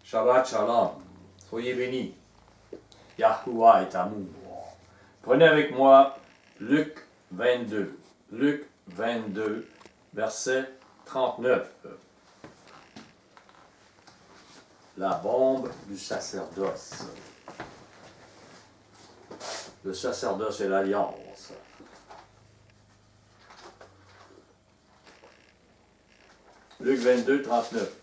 Shabbat Shalom. Soyez bénis. Yahuwah est amour. Prenez avec moi Luc 22. Luc 22, verset 39. La bombe du sacerdoce. Le sacerdoce et l'alliance. Luc 22, 39.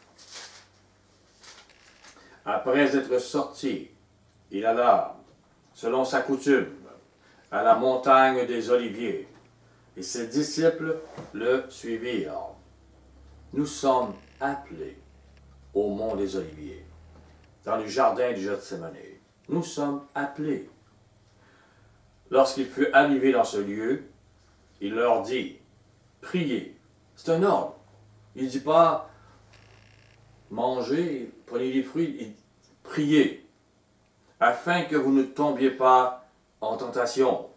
Après être sorti, il alla, selon sa coutume, à la montagne des Oliviers, et ses disciples le suivirent. Nous sommes appelés au mont des Oliviers, dans le jardin du Gethsémane. Nous sommes appelés. Lorsqu'il fut arrivé dans ce lieu, il leur dit, priez. C'est un ordre. Il ne dit pas, mangez, prenez des fruits, priez, afin que vous ne tombiez pas en tentation.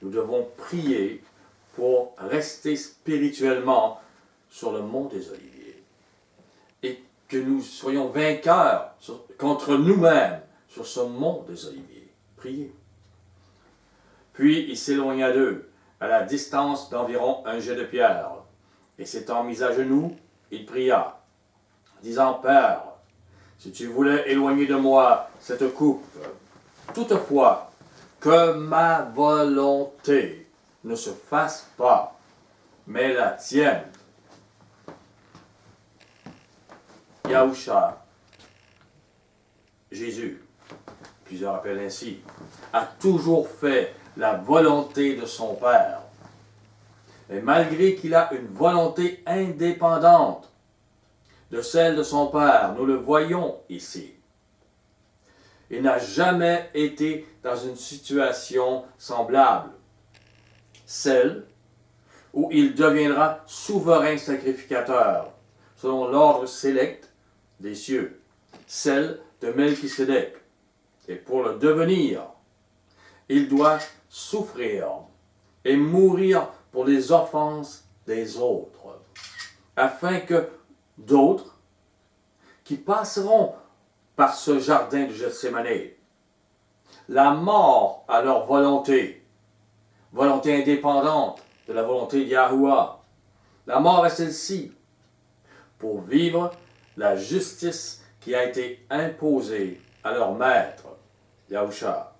Nous devons prier pour rester spirituellement sur le mont des Oliviers. Et que nous soyons vainqueurs contre nous-mêmes sur ce mont des Oliviers. Priez. Puis il s'éloigna d'eux, à la distance d'environ un jet de pierre, et s'étant mis à genoux, il pria, disant, Père, si tu voulais éloigner de moi cette coupe, toutefois, que ma volonté ne se fasse pas, mais la tienne. Yahusha, Jésus, plusieurs appellent ainsi, a toujours fait la volonté de son Père. Et malgré qu'il a une volonté indépendante de celle de son Père, nous le voyons ici. Il n'a jamais été dans une situation semblable, celle où il deviendra souverain sacrificateur, selon l'ordre sélect des cieux, celle de Melchisédek. Et pour le devenir, il doit souffrir et mourir pour les offenses des autres, afin que d'autres qui passeront par ce jardin du Gethsémane, la mort à leur volonté, volonté indépendante de la volonté de Yahuwah, la mort à celle-ci, pour vivre la justice qui a été imposée à leur maître, Yahusha.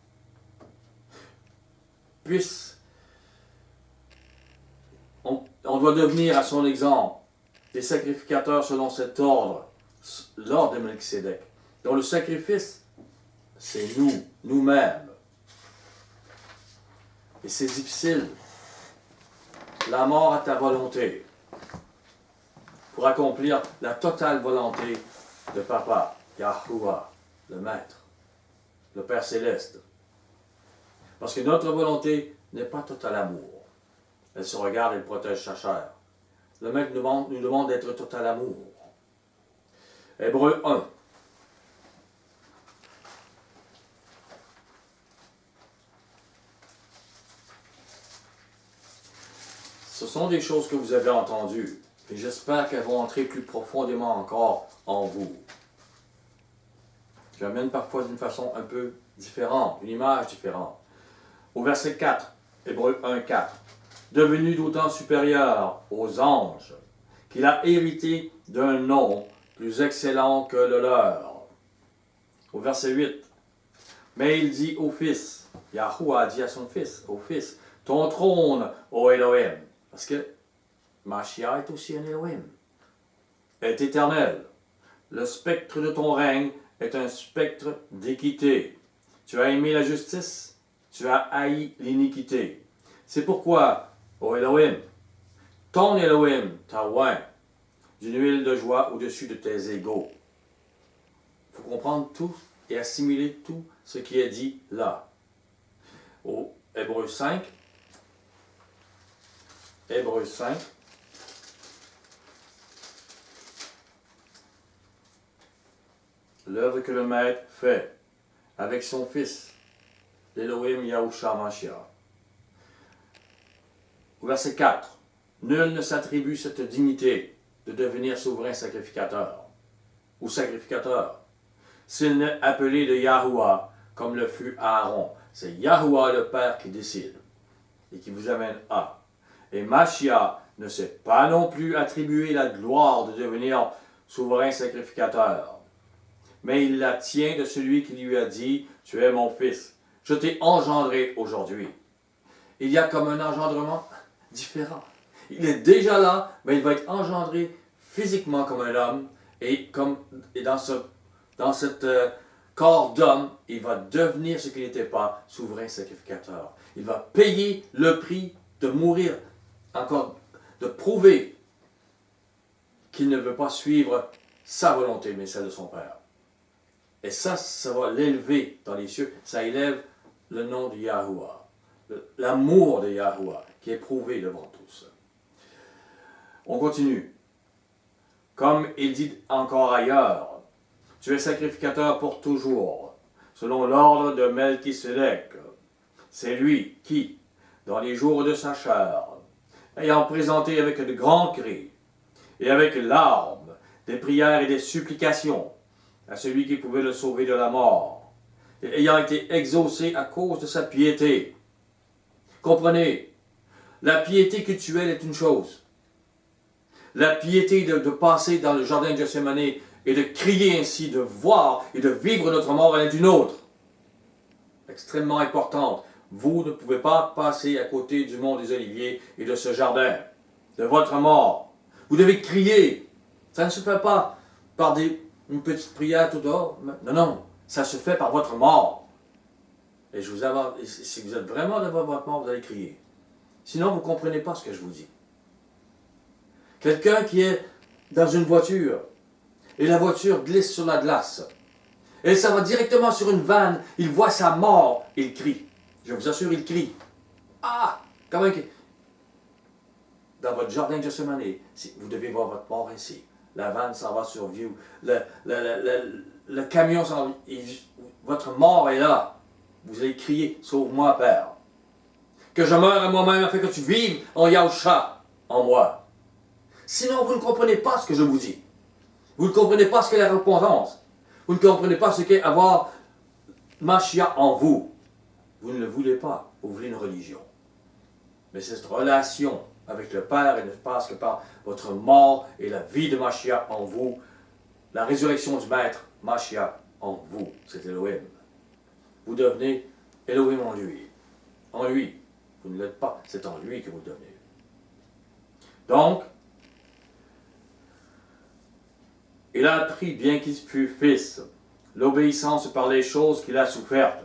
On doit devenir à son exemple des sacrificateurs selon cet ordre, l'ordre de Melchisédek, dont le sacrifice, c'est nous, nous-mêmes. Et c'est difficile. La mort à ta volonté, pour accomplir la totale volonté de Papa, Yahuwah, le Maître, le Père Céleste. Parce que notre volonté n'est pas total amour. Elle se regarde et protège sa chair. Le Maître nous demande d'être total amour. Hébreux 1. Ce sont des choses que vous avez entendues, et j'espère qu'elles vont entrer plus profondément encore en vous. J'amène parfois d'une façon un peu différente, une image différente. Au verset 4, Hébreux 1, 4. Devenu d'autant supérieur aux anges, qu'il a hérité d'un nom plus excellent que le leur. Au verset 8, mais il dit au Fils, Yahuwah a dit à son Fils, au Fils, ton trône, ô Elohim, parce que Mashiach est aussi un Elohim, est éternel. Le spectre de ton règne est un spectre d'équité. Tu as aimé la justice, tu as haï l'iniquité. C'est pourquoi, ô Elohim, ton Elohim t'a oint d'une huile de joie au-dessus de tes égaux. Il faut comprendre tout et assimiler tout ce qui est dit là. Au Hébreux 5, Hébreux 5, l'œuvre que le Maître fait avec son Fils, l'Elohim Yahusha Mashiach. Au verset 4, nul ne s'attribue cette dignité de devenir souverain sacrificateur ou sacrificateur, s'il n'est appelé de Yahuwah, comme le fut Aaron. C'est Yahuwah le Père qui décide et qui vous amène à. Et Mashiach ne s'est pas non plus attribué la gloire de devenir souverain sacrificateur, mais il la tient de celui qui lui a dit, « Tu es mon fils, je t'ai engendré aujourd'hui. » Il y a comme un engendrement différent. Il est déjà là, mais il va être engendré physiquement comme un homme, et dans cet corps d'homme, il va devenir ce qu'il n'était pas, souverain sacrificateur. Il va payer le prix de mourir, encore de prouver qu'il ne veut pas suivre sa volonté, mais celle de son Père. Et ça va l'élever dans les cieux, ça élève le nom de Yahuwah, l'amour de Yahuwah, qui est prouvé devant tous. On continue. Comme il dit encore ailleurs, « Tu es sacrificateur pour toujours, selon l'ordre de Melchisédek. C'est lui qui, dans les jours de sa chair, ayant présenté avec de grands cris et avec larmes, des prières et des supplications à celui qui pouvait le sauver de la mort, et ayant été exaucé à cause de sa piété. » Comprenez, la piété cultuelle est une chose. La piété de passer dans le jardin de Gethsémane et de crier ainsi, de voir et de vivre notre mort, elle est une autre. Extrêmement importante. Vous ne pouvez pas passer à côté du mont des Oliviers et de ce jardin, de votre mort. Vous devez crier. Ça ne se fait pas par une petite prière tout dehors. Non, non. Ça se fait par votre mort. Et je vous avance, si vous êtes vraiment devant votre mort, vous allez crier. Sinon, vous ne comprenez pas ce que je vous dis. Quelqu'un qui est dans une voiture, et la voiture glisse sur la glace, et ça va directement sur une vanne, il voit sa mort, il crie. Je vous assure, il crie. Ah! Comment que... Dans votre jardin de Gethsémane, vous devez voir votre mort ainsi. La vanne s'en va sur vous. Le camion s'en va. Votre mort est là. Vous allez crier, sauve-moi, Père. Que je meure à moi-même afin que tu vives en Yahusha, en moi. Sinon, vous ne comprenez pas ce que je vous dis. Vous ne comprenez pas ce qu'est la repentance. Vous ne comprenez pas ce qu'est avoir Mashiach en vous. Vous ne le voulez pas. Vous voulez une religion. Mais cette relation avec le Père, elle ne passe que par votre mort et la vie de Mashiach en vous. La résurrection du Maître, Mashiach en vous. C'est Elohim. Vous devenez Elohim en lui. En lui. Vous ne l'êtes pas. C'est en lui que vous devenez. Donc, il a appris, bien qu'il fût fils, l'obéissance par les choses qu'il a souffertes,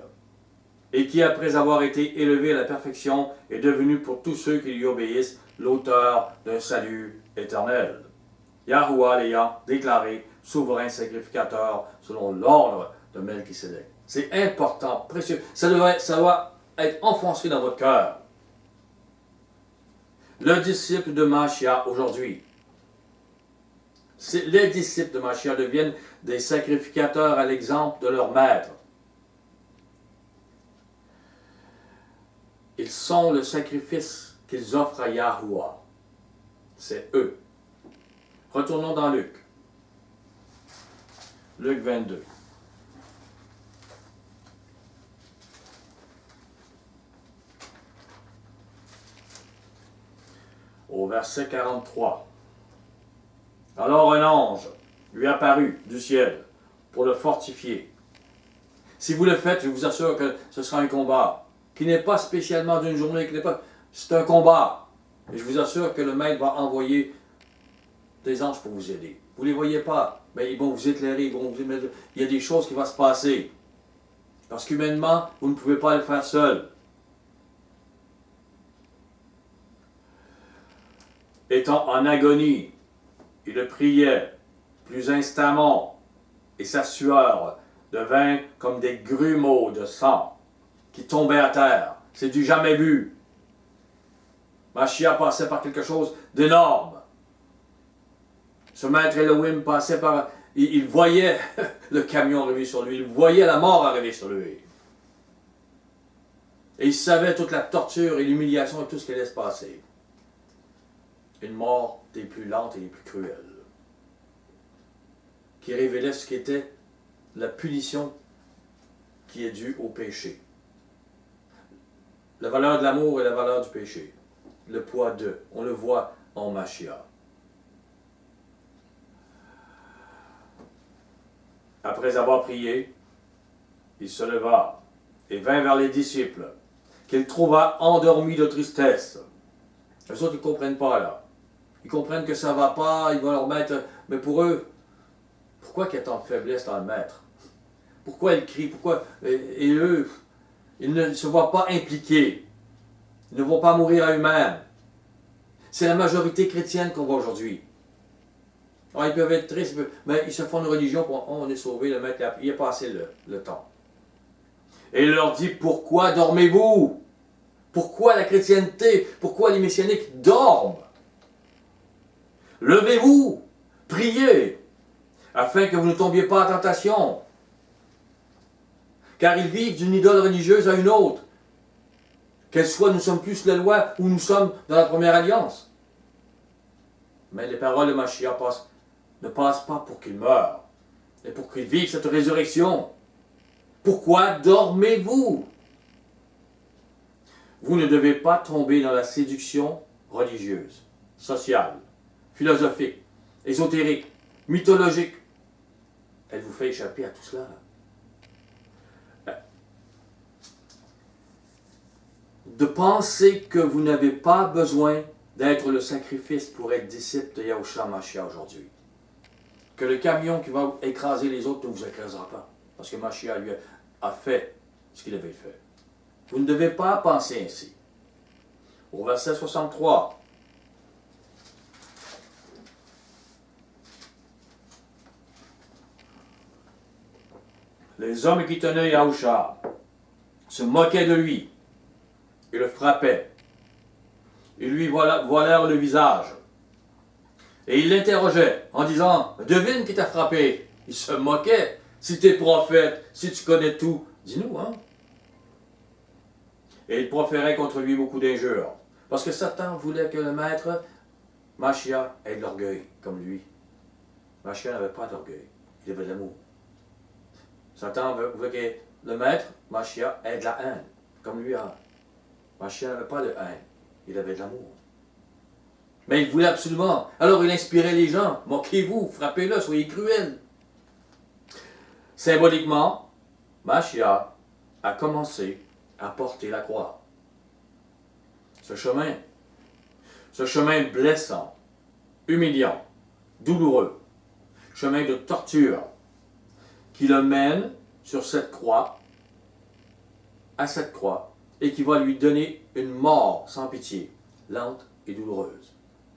et qui, après avoir été élevé à la perfection, est devenu pour tous ceux qui lui obéissent l'auteur d'un salut éternel. Yahuwah l'ayant déclaré souverain sacrificateur selon l'ordre de Melchisédek. C'est important, précieux. Ça doit être enfoncé dans votre cœur. Le disciple de Mashiach aujourd'hui, les disciples de Mashiach deviennent des sacrificateurs à l'exemple de leur maître. Ils sont le sacrifice qu'ils offrent à Yahuwah. C'est eux. Retournons dans Luc. Luc 22. Au verset 43. Alors un ange lui apparut du ciel pour le fortifier. Si vous le faites, je vous assure que ce sera un combat qui n'est pas spécialement d'une journée, c'est un combat. Et je vous assure que le maître va envoyer des anges pour vous aider. Vous ne les voyez pas, mais ils vont vous éclairer, il y a des choses qui vont se passer. Parce qu'humainement, vous ne pouvez pas le faire seul. Étant en agonie, il le priait plus instamment, et sa sueur devint comme des grumeaux de sang qui tombaient à terre. C'est du jamais vu. Mashiach passait par quelque chose d'énorme. Ce maître Elohim passait par... Il voyait le camion arriver sur lui, il voyait la mort arriver sur lui. Et il savait toute la torture et l'humiliation et tout ce qui allait se passer. Une mort des plus lentes et des plus cruelles, qui révélait ce qu'était la punition qui est due au péché. La valeur de l'amour et la valeur du péché. Le poids d'eux. On le voit en Mashiach. Après avoir prié, il se leva et vint vers les disciples, qu'il trouva endormis de tristesse. Les autres, ils ne comprennent pas là. Ils comprennent que ça ne va pas, ils vont leur mettre... Mais pour eux, pourquoi qu'il y a tant de faiblesse dans le maître? Pourquoi ils crient? Pourquoi? Et eux, ils ne se voient pas impliqués. Ils ne vont pas mourir à eux-mêmes. C'est la majorité chrétienne qu'on voit aujourd'hui. Alors, ils peuvent être tristes, mais ils se font une religion pour on est sauvé, le maître, il a passé le temps. Et il leur dit, pourquoi dormez-vous? Pourquoi la chrétienté? Pourquoi les messianiques dorment? Levez-vous, priez, afin que vous ne tombiez pas en tentation. Car ils vivent d'une idole religieuse à une autre. Qu'elle soit, nous sommes plus la loi ou nous sommes dans la première alliance. Mais les paroles de Mashiach ne passent pas pour qu'ils meurent, mais pour qu'ils vivent cette résurrection. Pourquoi dormez-vous? Vous ne devez pas tomber dans la séduction religieuse, sociale, philosophique, ésotérique, mythologique. Elle vous fait échapper à tout cela. De penser que vous n'avez pas besoin d'être le sacrifice pour être disciple de Yahushua Mashiach aujourd'hui. Que le camion qui va écraser les autres ne vous écrasera pas. Parce que Mashiach lui a fait ce qu'il avait fait. Vous ne devez pas penser ainsi. Au verset 63. Les hommes qui tenaient Yahushua se moquaient de lui et le frappaient. Ils lui voilèrent le visage. Et ils l'interrogeaient en disant, devine qui t'a frappé. Il se moquait. Si tu es prophète, si tu connais tout, dis-nous, hein. Et il proférait contre lui beaucoup d'injures. Parce que Satan voulait que le maître, Mashiach, ait de l'orgueil, comme lui. Mashiach n'avait pas d'orgueil. Il avait de l'amour. Satan voulait que le maître, Mashiach, ait de la haine, comme lui a. Mashiach n'avait pas de haine. Il avait de l'amour. Mais il voulait absolument. Alors il inspirait les gens. Moquez-vous, frappez-le, soyez cruels. Symboliquement, Mashiach a commencé à porter la croix. Ce chemin blessant, humiliant, douloureux, chemin de torture, qui le mène sur cette croix, à cette croix, et qui va lui donner une mort sans pitié, lente et douloureuse.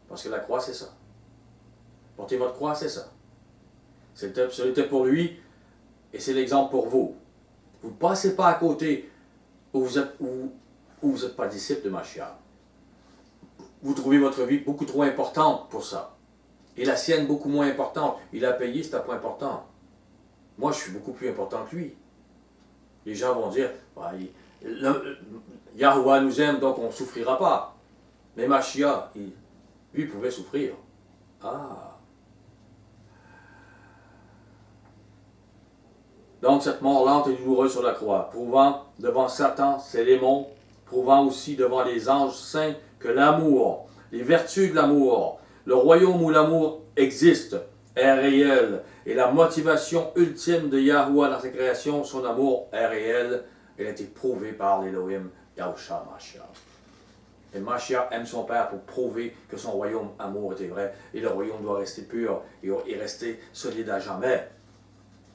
Parce que la croix, c'est ça. Porter votre croix, c'est ça. C'était pour lui, et c'est l'exemple pour vous. Vous ne passez pas à côté où vous n'êtes pas disciple de Mashiach. Vous trouvez votre vie beaucoup trop importante pour ça. Et la sienne beaucoup moins importante. Il a payé, c'est un point important. Moi, je suis beaucoup plus important que lui. Les gens vont dire, bah, Yahuwah nous aime, donc on ne souffrira pas. Mais Mashiach, lui, pouvait souffrir. Ah. Donc cette mort lente et douloureuse sur la croix, prouvant devant Satan, ses démons, prouvant aussi devant les anges saints que l'amour, les vertus de l'amour, le royaume où l'amour existe, est réel, et la motivation ultime de Yahuwah dans sa création, son amour est réel, elle a été prouvée par l'Élohim Yahushua Mashiach. Et Mashiach aime son Père pour prouver que son royaume amour était vrai, et le royaume doit rester pur et rester solide à jamais.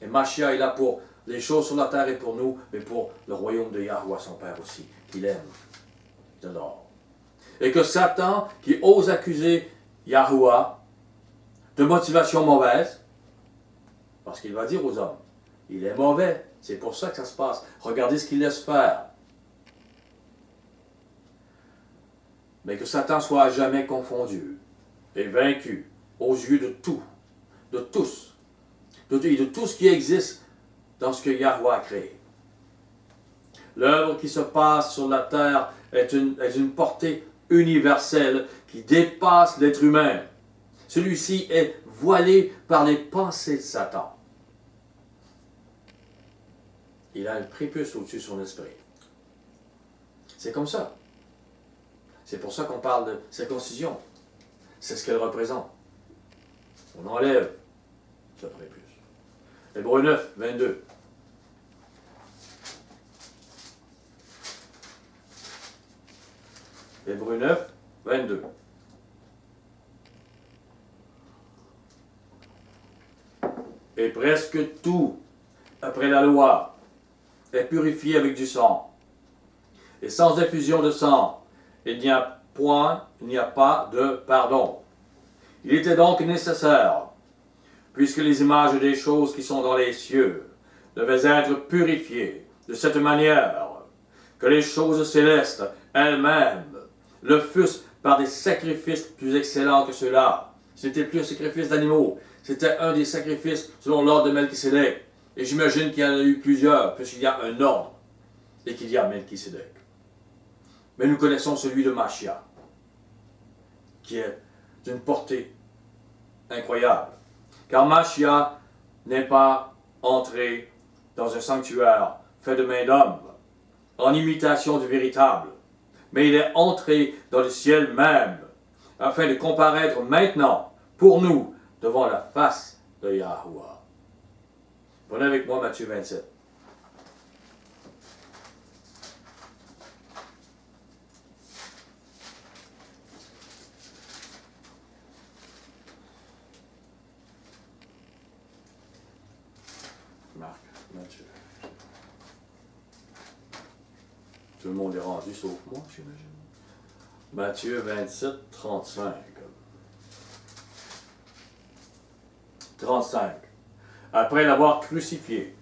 Et Mashiach est là pour les choses sur la terre et pour nous, mais pour le royaume de Yahuwah, son Père aussi, qu'il aime de l'or. Et que Satan, qui ose accuser Yahuwah de motivation mauvaise, parce qu'il va dire aux hommes, il est mauvais, c'est pour ça que ça se passe. Regardez ce qu'il laisse faire. Mais que Satan soit à jamais confondu et vaincu aux yeux de tout, de tous, et de tout ce qui existe dans ce que Yahuwah a créé. L'œuvre qui se passe sur la terre est une portée universelle qui dépasse l'être humain. Celui-ci est voilé par les pensées de Satan. il a un prépuce au-dessus de son esprit. C'est comme ça. C'est pour ça qu'on parle de circoncision. C'est ce qu'elle représente. On enlève ce prépuce. Hébreux 9, 22. Hébreux 9, 22. Et presque tout, après la loi, est purifié avec du sang. Et sans effusion de sang, il n'y a pas de pardon. Il était donc nécessaire, puisque les images des choses qui sont dans les cieux devaient être purifiées de cette manière, que les choses célestes elles-mêmes le fussent par des sacrifices plus excellents que ceux-là. C'était plus un sacrifice d'animaux, c'était un des sacrifices selon l'ordre de Melchisédek. Et j'imagine qu'il y en a eu plusieurs, puisqu'il y a un ordre, et qu'il y a Melchisédek. Mais nous connaissons celui de Machia, qui est d'une portée incroyable. Car Machia n'est pas entré dans un sanctuaire fait de main d'homme, en imitation du véritable, mais il est entré dans le ciel même, afin de comparaître maintenant, pour nous, devant la face de Yahuwah. Prenez avec moi Matthieu 27. Marc, Matthieu. Tout le monde est rendu sauf moi, j'imagine. Matthieu 27, 35. 35. Après l'avoir crucifié,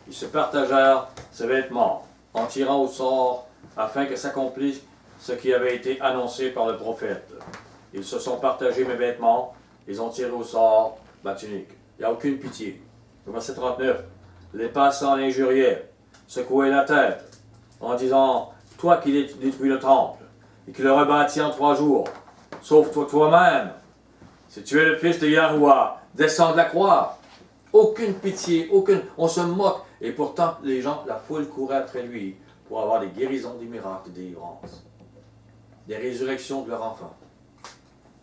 ils se partagèrent ses vêtements en tirant au sort afin que s'accomplisse ce qui avait été annoncé par le prophète. Ils se sont partagés mes vêtements, ils ont tiré au sort ma tunique. Il n'y a aucune pitié. Verset 39. Les passants l'injuriaient, secouaient la tête, en disant, toi qui détruis le temple, et qui le rebâtis en 3 jours, sauve-toi toi-même. Si tu es le fils de Yahuwah, descends de la croix. Aucune pitié, aucune. On se moque. Et pourtant, les gens, la foule courait après lui pour avoir des guérisons, des miracles, des délivrances, des résurrections de leurs enfants.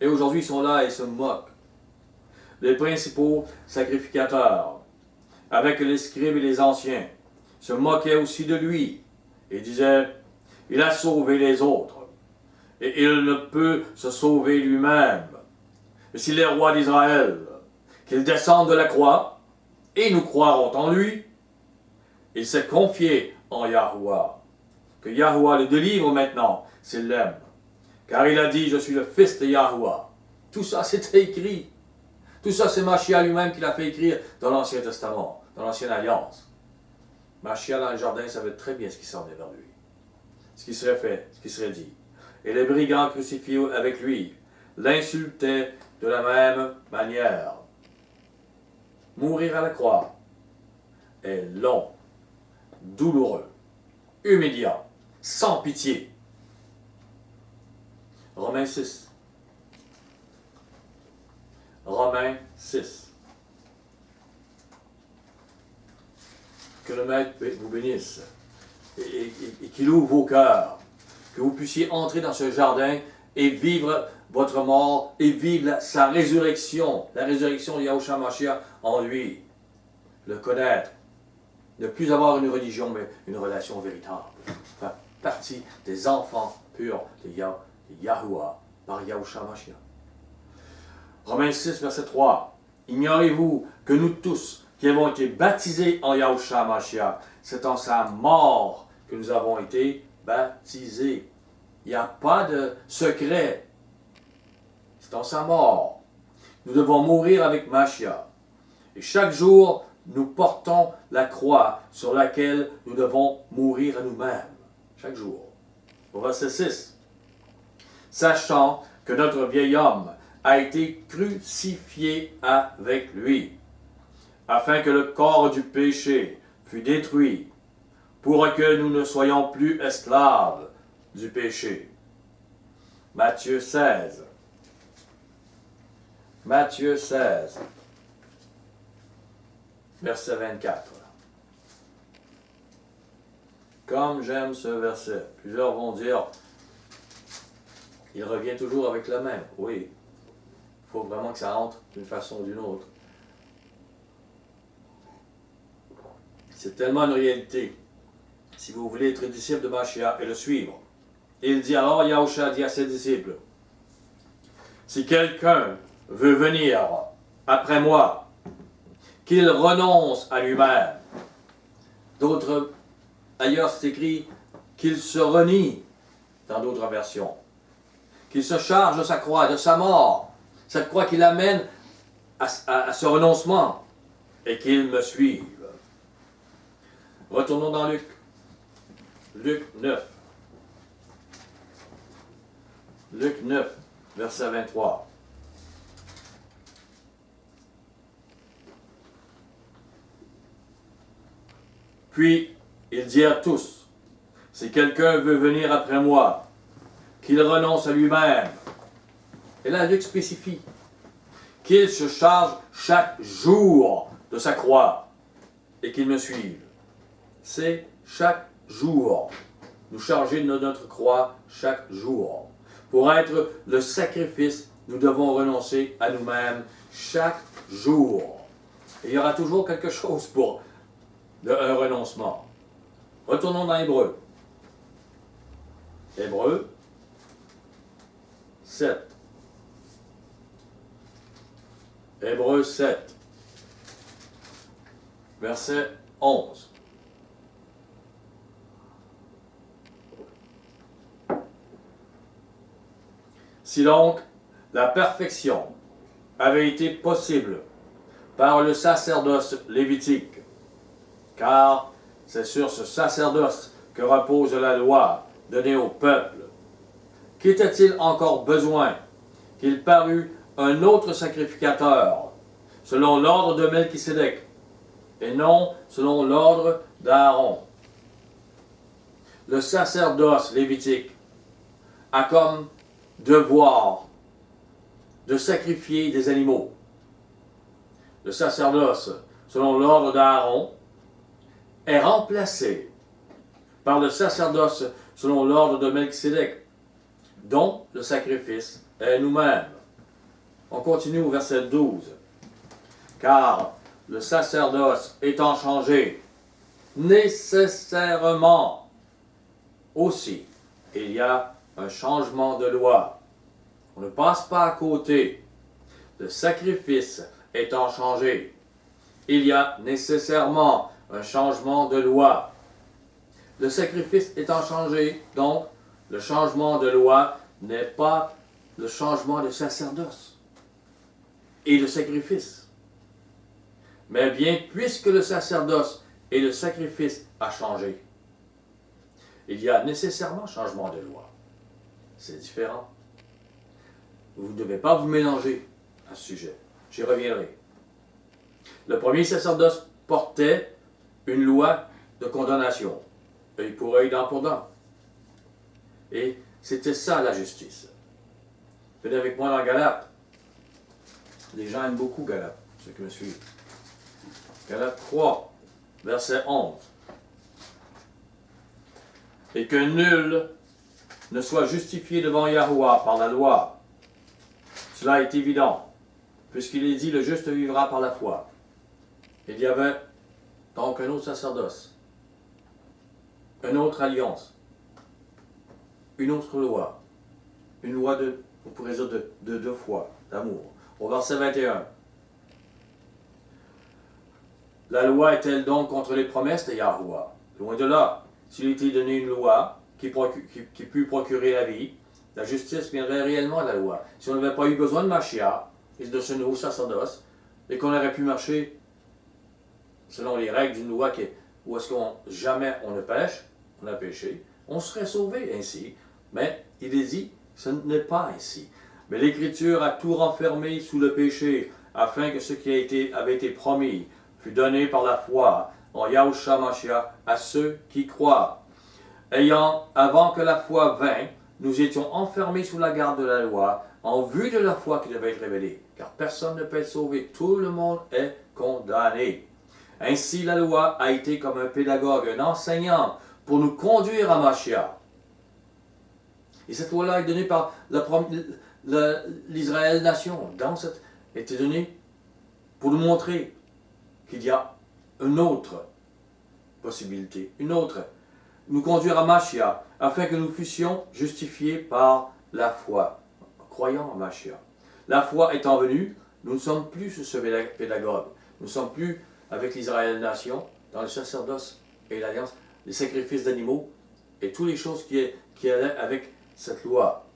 Et aujourd'hui, ils sont là et se moquent. Les principaux sacrificateurs, avec les scribes et les anciens, se moquaient aussi de lui et disaient, il a sauvé les autres et il ne peut se sauver lui-même. S'il est roi d'Israël, qu'il descende de la croix, et nous croirons en lui. Il s'est confié en Yahuwah. Que Yahuwah le délivre maintenant, s'il l'aime. Car il a dit, je suis le fils de Yahuwah. Tout ça, c'était écrit. Tout ça, c'est Machia lui-même qui l'a fait écrire dans l'Ancien Testament, dans l'Ancienne Alliance. Machia dans le jardin savait très bien ce qui s'en venait vers lui. Ce qui serait fait, ce qui serait dit. Et les brigands crucifiés avec lui l'insultaient de la même manière. Mourir à la croix est long, douloureux, humiliant, sans pitié. Romains 6. Romains 6. Que le Maître vous bénisse et qu'il ouvre vos cœurs, que vous puissiez entrer dans ce jardin et vivre votre mort et vivre sa résurrection, la résurrection de Yahushua Mashiach en lui. Le connaître, ne plus avoir une religion, mais une relation véritable. Faire partie des enfants purs de Yahuwah par Yahushua Mashiach. Romains 6, verset 3. Ignorez-vous que nous tous, qui avons été baptisés en Yahushua Mashiach, c'est en sa mort que nous avons été baptisés. Il n'y a pas de secret. C'est en sa mort. Nous devons mourir avec Mashiach. Et chaque jour, nous portons la croix sur laquelle nous devons mourir à nous-mêmes. Chaque jour. Au verset 6. Sachant que notre vieil homme a été crucifié avec lui, afin que le corps du péché fût détruit, pour que nous ne soyons plus esclaves du péché. Matthieu 16. Matthieu 16, verset 24. Comme j'aime ce verset. Plusieurs vont dire, il revient toujours avec le même. Oui, il faut vraiment que ça entre d'une façon ou d'une autre. C'est tellement une réalité. Si vous voulez être disciple de Mashiach et le suivre. Il dit alors, Yahushua dit à ses disciples, si quelqu'un veut venir après moi, qu'il renonce à lui-même. D'autres, ailleurs c'est écrit qu'il se renie, dans d'autres versions. Qu'il se charge de sa croix, de sa mort. Cette croix qui l'amène à ce renoncement et qu'il me suive. Retournons dans Luc. Luc 9. Luc 9, verset 23. Puis, il dit à tous, si quelqu'un veut venir après moi, qu'il renonce à lui-même. Et là, Luc spécifie qu'il se charge chaque jour de sa croix et qu'il me suive. C'est chaque jour. Nous charger de notre croix chaque jour. Pour être le sacrifice, nous devons renoncer à nous-mêmes chaque jour. Et il y aura toujours quelque chose pour un renoncement. Retournons dans Hébreu. Hébreu 7. Hébreu 7. Verset 11. Si donc la perfection avait été possible par le sacerdoce lévitique, car c'est sur ce sacerdoce que repose la loi donnée au peuple, qu'était-il encore besoin qu'il parût un autre sacrificateur, selon l'ordre de Melchisédek, et non selon l'ordre d'Aaron? Le sacerdoce lévitique a comme devoir de sacrifier des animaux. Le sacerdoce, selon l'ordre d'Aaron, est remplacé par le sacerdoce selon l'ordre de Melchisédek, dont le sacrifice est nous-mêmes. On continue au verset 12. Car le sacerdoce étant changé, nécessairement aussi, il y a un changement de loi. On ne passe pas à côté. Le sacrifice étant changé, il y a nécessairement un changement de loi. Le sacrifice étant changé, donc, le changement de loi n'est pas le changement de sacerdoce et le sacrifice. Mais bien, puisque le sacerdoce et le sacrifice a changé, il y a nécessairement changement de loi. C'est différent. Vous ne devez pas vous mélanger à ce sujet. J'y reviendrai. Le premier sacerdoce portait une loi de condamnation. Œil pour œil, dent pour dent. Et c'était ça la justice. Venez avec moi dans Galates. Les gens aiment beaucoup Galates, ceux qui me suivent. Galates 3, verset 11. Et que nul ne soit justifié devant Yahuwah par la loi. Cela est évident, puisqu'il est dit, le juste vivra par la foi. Il y avait donc un autre sacerdoce, une autre alliance, une autre loi, une loi de, on pourrait dire de foi, d'amour. Au verset 21. La loi est-elle donc contre les promesses de Yahuwah? Loin de là. S'il était donné une loi qui put procurer la vie, la justice viendrait réellement de la loi. Si on n'avait pas eu besoin de Mashiach et de ce nouveau sacerdoce, et qu'on aurait pu marcher selon les règles d'une loi où est-ce qu'on jamais on ne pêche, on a péché, on serait sauvé ainsi. Mais il est dit, ce n'est pas ainsi. Mais l'Écriture a tout renfermé sous le péché, afin que ce qui avait été promis fût donné par la foi en Yahushua Mashiach à ceux qui croient. Avant que la foi vînt, nous étions enfermés sous la garde de la loi, en vue de la foi qui devait être révélée. Car personne ne peut être sauvé, tout le monde est condamné. Ainsi, la loi a été comme un pédagogue, un enseignant, pour nous conduire à Mashiach. Et cette loi-là est donnée par l'Israël nation. Était donnée pour nous montrer qu'il y a une autre possibilité, nous conduire à Mashiach, afin que nous fussions justifiés par la foi, croyant à Mashiach. La foi étant venue, nous ne sommes plus sous ce pédagogue. Nous ne sommes plus avec l'Israël nation, dans le sacerdoce et l'alliance, les sacrifices d'animaux et toutes les choses qui allaient avec cette loi.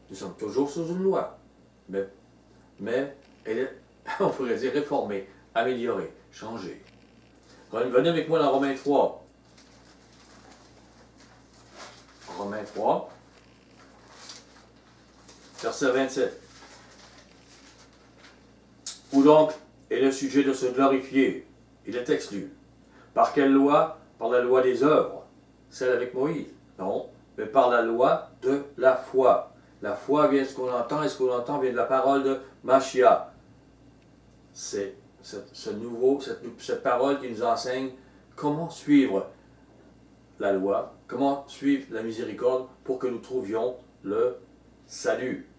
Nous sommes toujours sous une loi, mais elle est, on pourrait dire, réformée, améliorée, changée. Venez avec moi dans Romains 3. Romains 3, verset 27. Où donc est le sujet de se glorifier? Il est exclu. Par quelle loi? Par la loi des œuvres, celle avec Moïse? Non, mais par la loi de la foi. La foi vient de ce qu'on entend, et ce qu'on entend vient de la parole de Mashiach. C'est cette parole qui nous enseigne comment suivre la loi, comment suivre la miséricorde pour que nous trouvions le salut.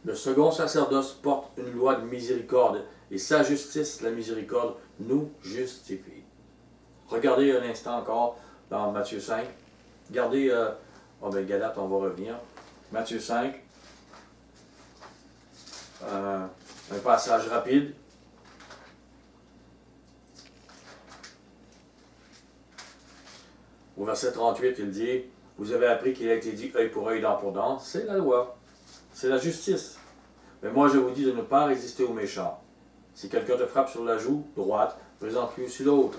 Le second sacerdoce porte une loi de miséricorde et sa justice, la miséricorde, nous justifie. Regardez un instant encore dans Matthieu 5. Regardez, Galate, on va revenir. Matthieu 5. Un passage rapide. Au verset 38, il dit, vous avez appris qu'il a été dit œil pour œil, dent pour dent. C'est la loi. C'est la justice. Mais moi, je vous dis de ne pas résister aux méchants. Si quelqu'un te frappe sur la joue droite, présente-lui aussi l'autre.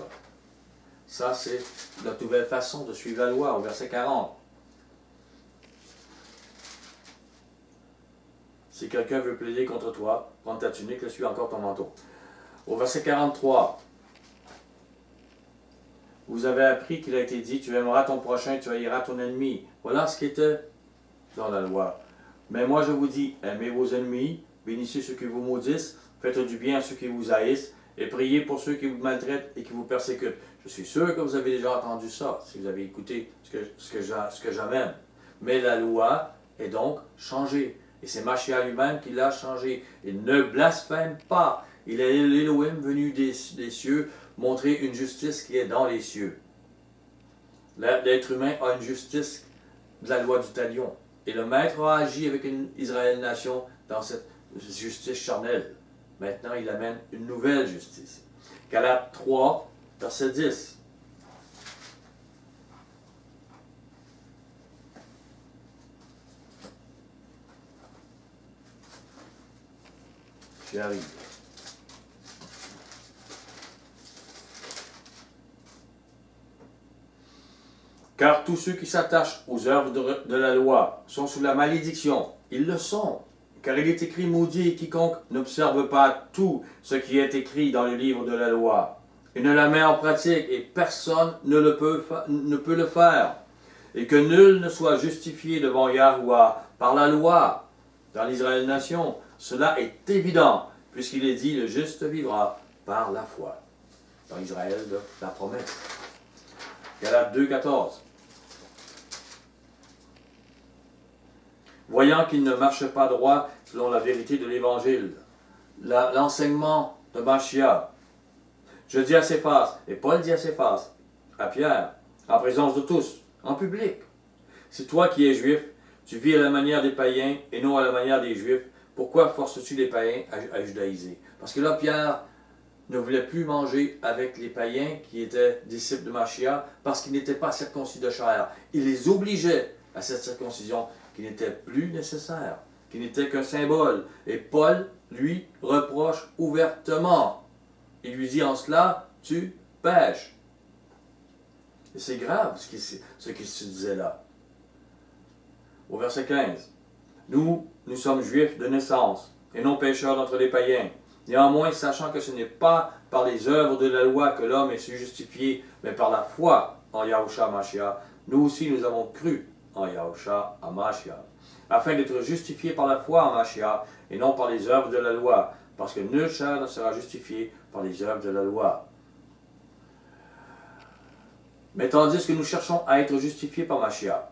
Ça, c'est la nouvelle façon de suivre la loi, au verset 40. Si quelqu'un veut plaider contre toi, prends ta tunique, laisse-lui encore ton manteau. Au verset 43, vous avez appris qu'il a été dit, tu aimeras ton prochain, tu haïras ton ennemi. Voilà ce qui était dans la loi. Mais moi je vous dis, aimez vos ennemis, bénissez ceux qui vous maudissent, faites du bien à ceux qui vous haïssent, et priez pour ceux qui vous maltraitent et qui vous persécutent. Je suis sûr que vous avez déjà entendu ça, si vous avez écouté ce que j'amène. Mais la loi est donc changée. Et c'est Mashiach lui-même qui l'a changé. Il ne blasphème pas. Il est l'Élohim venu des cieux montrer une justice qui est dans les cieux. L'être humain a une justice de la loi du talion. Et le maître a agi avec une Israël nation dans cette justice charnelle. Maintenant, il amène une nouvelle justice. Galates 3, verset 10. J'y arrive. Car tous ceux qui s'attachent aux œuvres de la loi sont sous la malédiction. Ils le sont. Car il est écrit, maudit quiconque n'observe pas tout ce qui est écrit dans le livre de la loi. Il ne la met en pratique et personne ne peut le faire. Et que nul ne soit justifié devant Yahuwah par la loi dans l'Israël nation. Cela est évident, puisqu'il est dit, le juste vivra par la foi. Dans Israël, la promesse. Galates 2, 14. Voyant qu'il ne marche pas droit selon la vérité de l'Évangile, l'enseignement de Mashiach. Je dis à Céphas, et Paul dit à Céphas, à Pierre, en présence de tous, en public. Si toi qui es juif, tu vis à la manière des païens et non à la manière des juifs, pourquoi forces-tu les païens à judaïser? Parce que là, Pierre ne voulait plus manger avec les païens qui étaient disciples de Mashiach parce qu'ils n'étaient pas circoncis de chair. Il les obligeait à cette circoncision qui n'était plus nécessaire, qui n'était qu'un symbole. Et Paul lui reproche ouvertement. Il lui dit en cela, tu pèches. Et c'est grave ce qui se disait là. Au verset 15. Nous sommes juifs de naissance, et non pécheurs d'entre les païens. Néanmoins, sachant que ce n'est pas par les œuvres de la loi que l'homme est justifié, mais par la foi en Yahushua Mashiach, nous aussi nous avons cru en Yahushua Mashiach, afin d'être justifiés par la foi en Mashiach, et non par les œuvres de la loi, parce que nul chair ne sera justifié par les œuvres de la loi. Mais tandis que nous cherchons à être justifiés par Mashiach.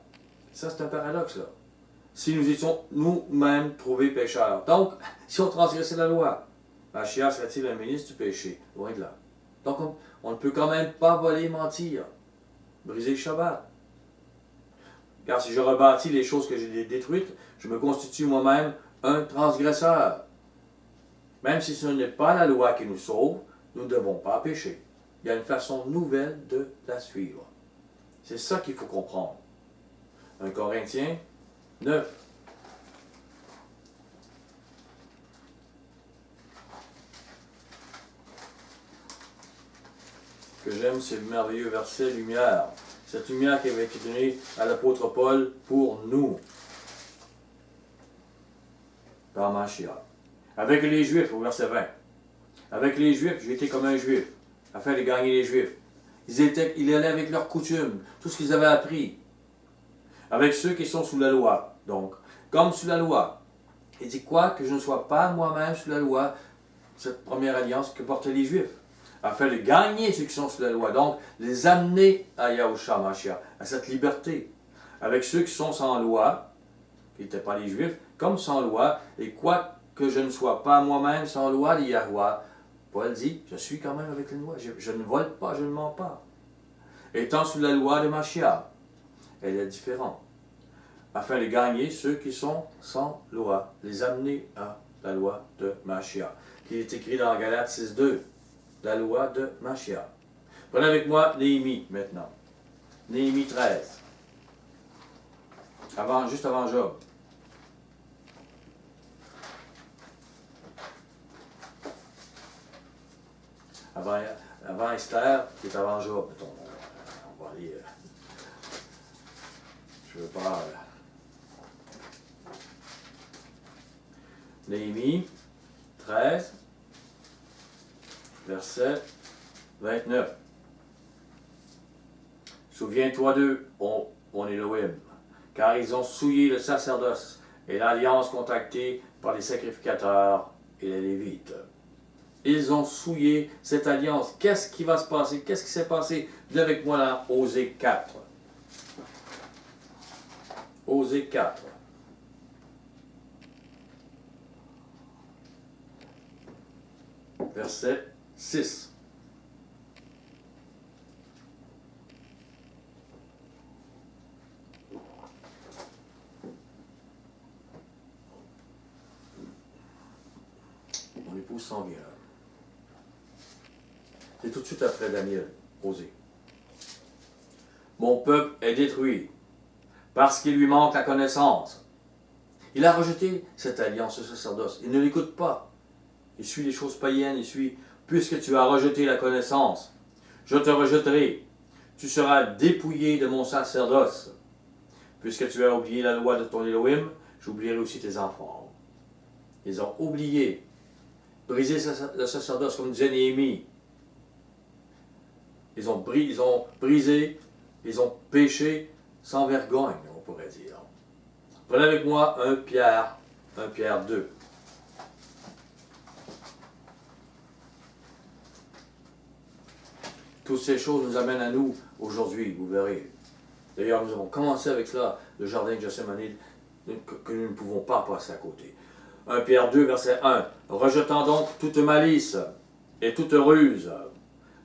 Ça, c'est un paradoxe, là. Si nous étions nous-mêmes trouvés pécheurs. Donc, si on transgressait la loi, Mashiach serait-il un ministre du péché? Loin de là. Donc, on ne peut quand même pas voler, mentir, briser le Shabbat. Car si je rebâtis les choses que j'ai détruites, je me constitue moi-même un transgresseur. Même si ce n'est pas la loi qui nous sauve, nous ne devons pas pécher. Il y a une façon nouvelle de la suivre. C'est ça qu'il faut comprendre. 1 Corinthiens 9. Ce que j'aime, c'est le merveilleux verset lumière. Cette lumière qui avait été donnée à l'apôtre Paul pour nous. Par Mashiach. Avec les Juifs, au verset 20. Avec les Juifs, j'ai été comme un Juif, afin de gagner les Juifs. Ils allaient avec leurs coutumes, tout ce qu'ils avaient appris. Avec ceux qui sont sous la loi. Donc, comme sous la loi. Il dit quoi? Que je ne sois pas moi-même sous la loi, cette première alliance que portaient les Juifs. Afin de gagner ceux qui sont sous la loi. Donc, les amener à Yahushua Mashiach, à cette liberté. Avec ceux qui sont sans loi, qui n'étaient pas les Juifs, comme sans loi, et quoi que je ne sois pas moi-même sans loi de Yahuwah, Paul dit, je suis quand même avec la loi, je ne vole pas, je ne mens pas. Étant sous la loi de Mashiach, elle est différente, afin de gagner ceux qui sont sans loi, les amener à la loi de Mashiach, qui est écrit dans Galates 6.2, la loi de Mashiach. Prenez avec moi Néhémie maintenant, Néhémie 13, juste avant Job. Avant Esther, qui est avant Job. Mettons, on va aller. Je veux pas. Néhémie 13, verset 29. Souviens-toi d'eux, mon Elohim, car ils ont souillé le sacerdoce et l'alliance contractée par les sacrificateurs et les Lévites. Ils ont souillé cette alliance. Qu'est-ce qui va se passer? Qu'est-ce qui s'est passé? Viens avec moi dans Osée 4. Osée 4. Verset 6. Mon épouse s'en vient. C'est tout de suite après Daniel, Osée. Mon peuple est détruit parce qu'il lui manque la connaissance. Il a rejeté cette alliance, ce sacerdoce. Il ne l'écoute pas. Il suit les choses païennes, il suit, puisque tu as rejeté la connaissance, je te rejetterai. Tu seras dépouillé de mon sacerdoce. Puisque tu as oublié la loi de ton Elohim, j'oublierai aussi tes enfants. Ils ont oublié, brisé le sacerdoce, comme disait Néhémie. Ils ont brisé, ils ont péché sans vergogne, on pourrait dire. Prenez avec moi 1 Pierre 2. Toutes ces choses nous amènent à nous aujourd'hui, vous verrez. D'ailleurs, nous avons commencé avec cela, le jardin de Gethsémani, que nous ne pouvons pas passer à côté. 1 Pierre 2, verset 1. Rejetant donc toute malice et toute ruse,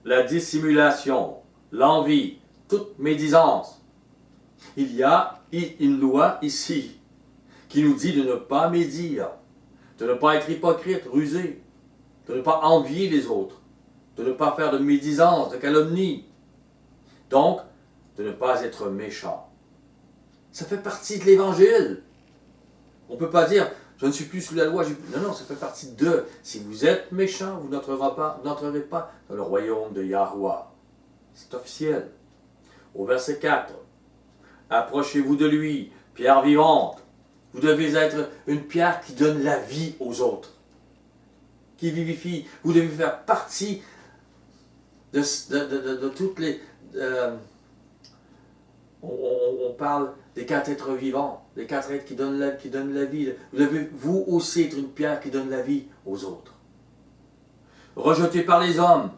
la dissimulation, l'envie, toute médisance. Il y a une loi ici qui nous dit de ne pas médire, de ne pas être hypocrite, rusé, de ne pas envier les autres, de ne pas faire de médisance, de calomnie. Donc, de ne pas être méchant. Ça fait partie de l'Évangile. On ne peut pas dire, je ne suis plus sous la loi. Non, ça fait partie de. Si vous êtes méchant, vous n'entrerez pas dans le royaume de Yahuwah. C'est officiel. Au verset 4, approchez-vous de lui, pierre vivante. Vous devez être une pierre qui donne la vie aux autres, qui vivifie. Vous devez faire partie de toutes les... on parle des 4 êtres vivants, des 4 êtres qui donnent la vie. Vous devez vous aussi être une pierre qui donne la vie aux autres. Rejeté par les hommes,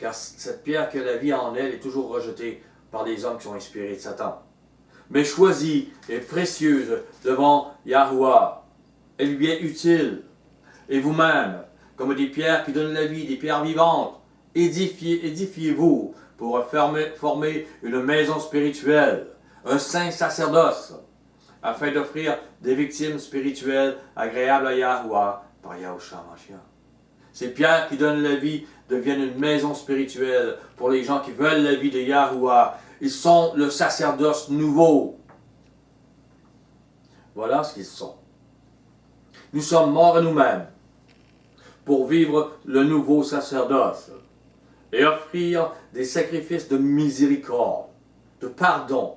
car cette pierre qui a la vie en elle est toujours rejetée par les hommes qui sont inspirés de Satan. Mais choisie et précieuse devant Yahuwah, elle lui est utile. Et vous-même, comme des pierres qui donnent la vie, des pierres vivantes, édifiez-vous pour former une maison spirituelle, un saint sacerdoce, afin d'offrir des victimes spirituelles agréables à Yahuwah par Yahushua Mashiach. Ces pierres qui donnent la vie deviennent une maison spirituelle pour les gens qui veulent la vie de Yahuwah. Ils sont le sacerdoce nouveau. Voilà ce qu'ils sont. Nous sommes morts à nous-mêmes pour vivre le nouveau sacerdoce et offrir des sacrifices de miséricorde, de pardon,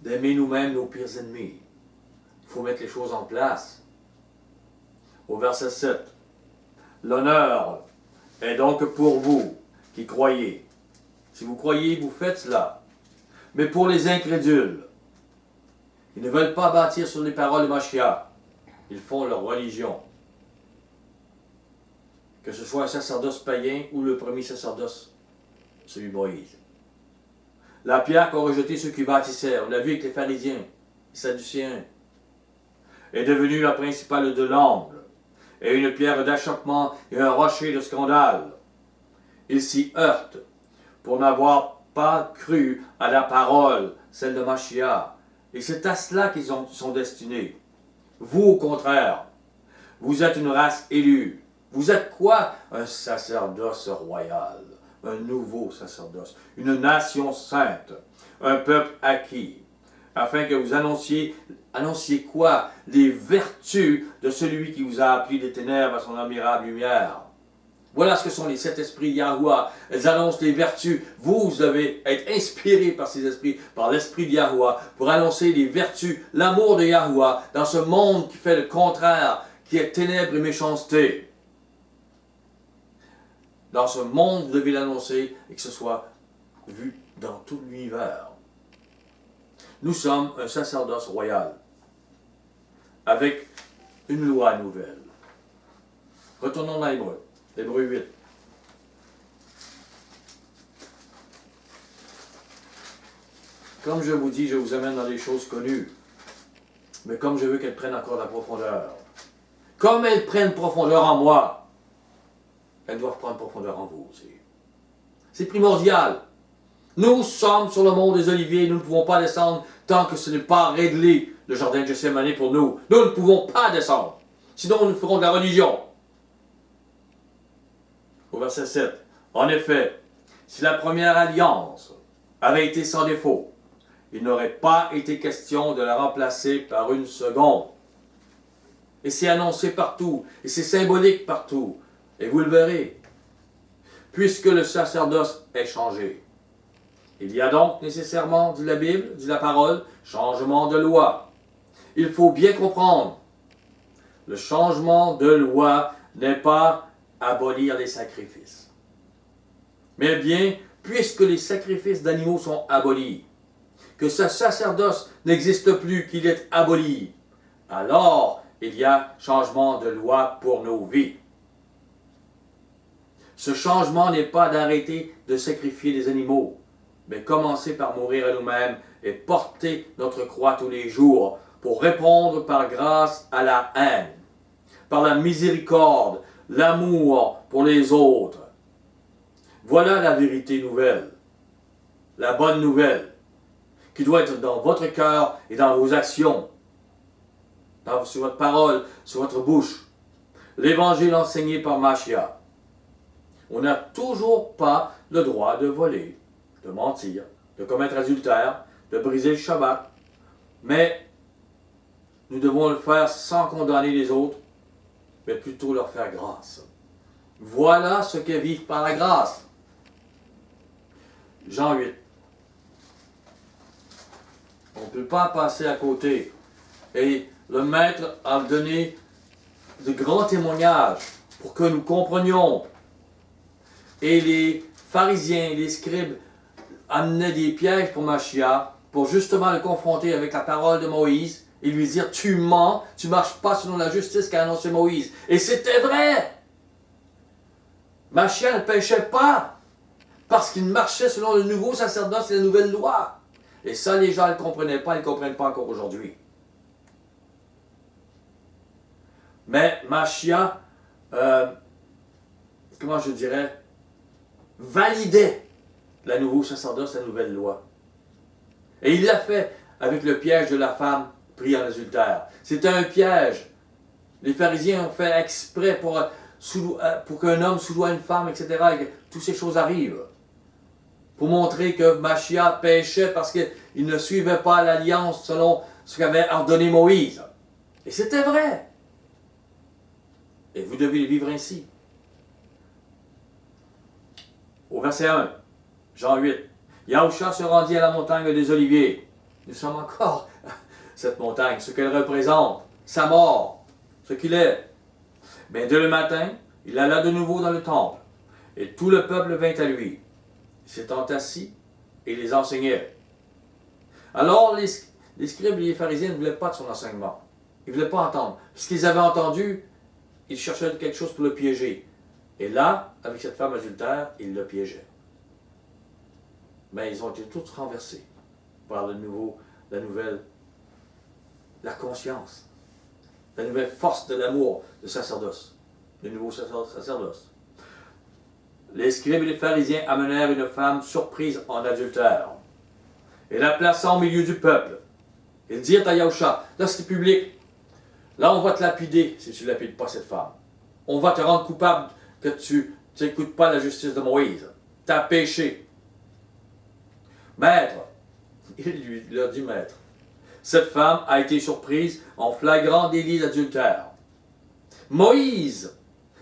d'aimer nous-mêmes nos pires ennemis. Il faut mettre les choses en place. Au verset 7, l'honneur est donc pour vous qui croyez. Si vous croyez, vous faites cela. Mais pour les incrédules, ils ne veulent pas bâtir sur les paroles de Mashiach. Ils font leur religion. Que ce soit un sacerdoce païen ou le premier sacerdoce, celui de Moïse. La pierre qu'ont rejeté ceux qui bâtissaient, on l'a vu avec les pharisiens, les sadducéens, est devenue la principale de l'angle, et une pierre d'achoppement et un rocher de scandale. Ils s'y heurtent pour n'avoir pas cru à la parole, celle de Mashiach. Et c'est à cela qu'ils sont destinés. Vous, au contraire, vous êtes une race élue. Vous êtes quoi? Un sacerdoce royal, un nouveau sacerdoce, une nation sainte, un peuple acquis, afin que vous annonciez quoi? Les vertus de celui qui vous a appelé des ténèbres à son admirable lumière. Voilà ce que sont les sept esprits Yahuwah. Elles annoncent les vertus. Vous devez être inspiré par ces esprits, par l'esprit de Yahuwah, pour annoncer les vertus, l'amour de Yahuwah dans ce monde qui fait le contraire, qui est ténèbres et méchanceté. Dans ce monde, vous devez l'annoncer et que ce soit vu dans tout l'univers. Nous sommes un sacerdoce royal, avec une loi nouvelle. Retournons dans l'Hébreu. Hébreu 8. Comme je vous dis, je vous amène dans des choses connues, mais comme je veux qu'elles prennent encore la profondeur. Comme elles prennent profondeur en moi, elles doivent prendre profondeur en vous aussi. C'est primordial. Nous sommes sur le mont des Oliviers, nous ne pouvons pas descendre tant que ce n'est pas réglé, le jardin de Gethsémani pour nous. Nous ne pouvons pas descendre, sinon nous ferons de la religion. Au verset 7. En effet, si la première alliance avait été sans défaut, il n'aurait pas été question de la remplacer par une seconde. Et c'est annoncé partout, et c'est symbolique partout, et vous le verrez. Puisque le sacerdoce est changé. Il y a donc nécessairement, dit la Bible, dit la parole, changement de loi. Il faut bien comprendre, le changement de loi n'est pas abolir les sacrifices. Mais bien, puisque les sacrifices d'animaux sont abolis, que ce sacerdoce n'existe plus, qu'il est aboli, alors il y a changement de loi pour nos vies. Ce changement n'est pas d'arrêter de sacrifier les animaux, mais commencer par mourir à nous-mêmes et porter notre croix tous les jours pour répondre par grâce à la haine, par la miséricorde, l'amour pour les autres. Voilà la vérité nouvelle, la bonne nouvelle, qui doit être dans votre cœur et dans vos actions, sur votre parole, sur votre bouche. L'évangile enseigné par Mashiach. On n'a toujours pas le droit de voler, de mentir, de commettre adultère, de briser le Shabbat, mais nous devons le faire sans condamner les autres, mais plutôt leur faire grâce. Voilà ce qu'est vivre par la grâce. Jean 8. On ne peut pas passer à côté. Et le Maître a donné de grands témoignages pour que nous comprenions. Et les pharisiens, les scribes amenaient des pièges pour Mashiach, pour justement le confronter avec la parole de Moïse, et lui dire, tu mens, tu ne marches pas selon la justice qu'a annoncé Moïse. Et c'était vrai. Machia ne péchait pas parce qu'il marchait selon le nouveau sacerdoce et la nouvelle loi. Et ça, les gens ne le comprenaient pas, ils ne le comprennent pas encore aujourd'hui. Mais Machia, comment je dirais, validait le nouveau sacerdoce, la nouvelle loi. Et il l'a fait avec le piège de la femme prise en adultère. C'était un piège. Les pharisiens ont fait exprès pour qu'un homme soudoie une femme, etc. Et que toutes ces choses arrivent. Pour montrer que Machia péchait parce qu'il ne suivait pas l'alliance selon ce qu'avait ordonné Moïse. Et c'était vrai. Et vous devez vivre ainsi. Au verset 1, Jean 8. Yahushua se rendit à la montagne des Oliviers. Nous sommes encore à cette montagne, ce qu'elle représente, sa mort, ce qu'il est. Mais dès le matin, il alla de nouveau dans le temple, et tout le peuple vint à lui. S'étant assis, et les enseignait. Alors les scribes et les pharisiens ne voulaient pas de son enseignement. Ils ne voulaient pas entendre. Puisqu'ils avaient entendu, ils cherchaient quelque chose pour le piéger. Et là, avec cette femme adultère, ils le piégeaient. Mais ils ont été tous renversés par la conscience, la nouvelle force de l'amour du sacerdoce, le nouveau sacerdoce. Les scribes et les pharisiens amenèrent une femme surprise en adultère et la plaçant au milieu du peuple. Ils dirent à Yahushua, là c'est public, là on va te lapider si tu ne lapides pas cette femme. On va te rendre coupable que tu n'écoutes pas la justice de Moïse. Tu as péché. Maître, il leur dit maître, cette femme a été surprise en flagrant délit d'adultère. Moïse,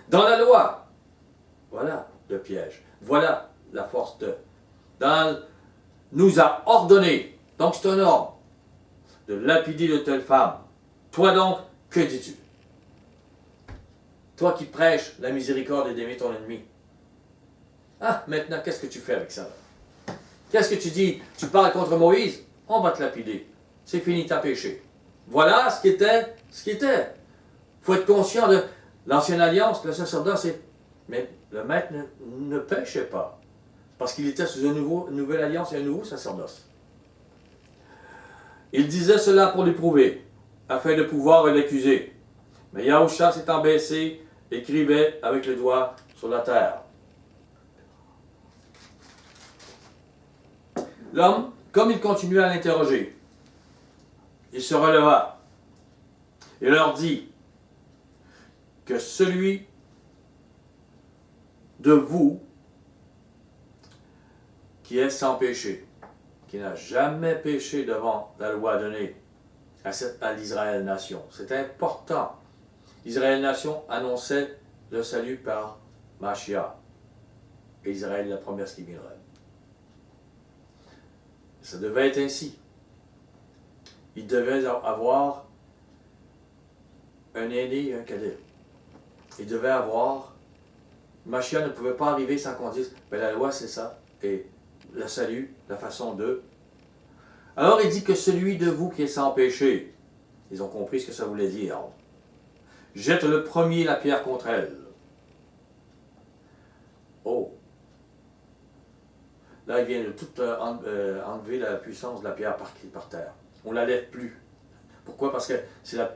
dans la loi, voilà le piège, voilà la force nous a ordonné, donc c'est un ordre, de lapider de telle femme. Toi donc, que dis-tu? Toi qui prêches la miséricorde et d'aimer ton ennemi. Ah, maintenant, qu'est-ce que tu fais avec ça? Qu'est-ce que tu dis? Tu parles contre Moïse? On va te lapider. C'est fini, t'as péché. Voilà ce qui était. Il faut être conscient de l'ancienne alliance, le sacerdoce. Mais le maître ne péchait pas. Parce qu'il était sous une nouvelle alliance et un nouveau sacerdoce. Il disait cela pour l'éprouver, afin de pouvoir l'accuser. Mais Yahushua s'étant baissé, écrivait avec le doigt sur la terre. L'homme, comme il continuait à l'interroger, il se releva et leur dit que celui de vous qui est sans péché, qui n'a jamais péché devant la loi donnée à l'Israël nation. C'est important. L'Israël nation annonçait le salut par Machia. Et Israël la promesse qui viendrait. Ça devait être ainsi. Il devait avoir un aîné et un cadet. Il devait avoir... Machia ne pouvait pas arriver sans qu'on dise, ben la loi c'est ça, et le salut, la façon de... Alors il dit que celui de vous qui est sans péché, ils ont compris ce que ça voulait dire. Jette le premier la pierre contre elle. Oh! Là, il vient de tout enlever la puissance de la pierre par terre. On ne la lève plus. Pourquoi? Parce que c'est la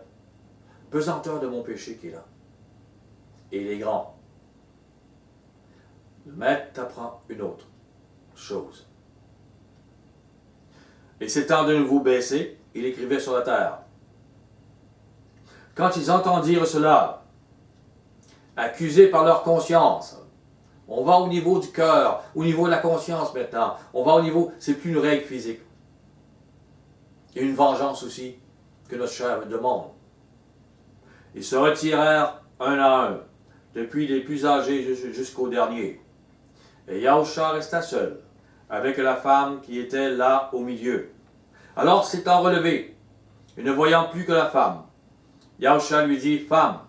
pesanteur de mon péché qui est là. Et il est grand. Le maître t'apprend une autre chose. Et s'étant de nouveau baissé, il écrivait sur la terre. Quand ils entendirent cela, accusés par leur conscience, on va au niveau du cœur, au niveau de la conscience maintenant. On va au niveau, c'est plus une règle physique. Il y a une vengeance aussi que notre chair demande. Ils se retirèrent un à un, depuis les plus âgés jusqu'au dernier. Et Yahushua resta seul, avec la femme qui était là au milieu. Alors s'étant relevé, et ne voyant plus que la femme, Yahushua lui dit, « Femme,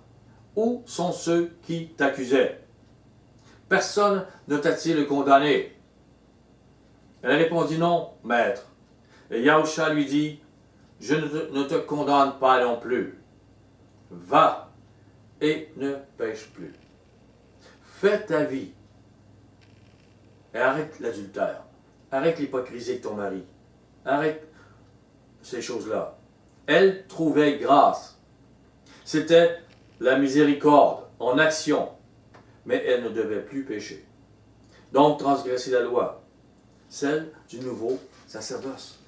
où sont ceux qui t'accusaient? Personne ne t'a-t-il condamné? » Elle répondit, « Non, maître. » Et Yahushua lui dit, « Je ne te condamne pas non plus. Va et ne pêche plus. Fais ta vie Et arrête l'adultère. Arrête l'hypocrisie avec ton mari. Arrête ces choses-là. Elle trouvait grâce. C'était la miséricorde en action. Mais elle ne devait plus pécher. Donc transgresser la loi, celle du nouveau sacerdoce.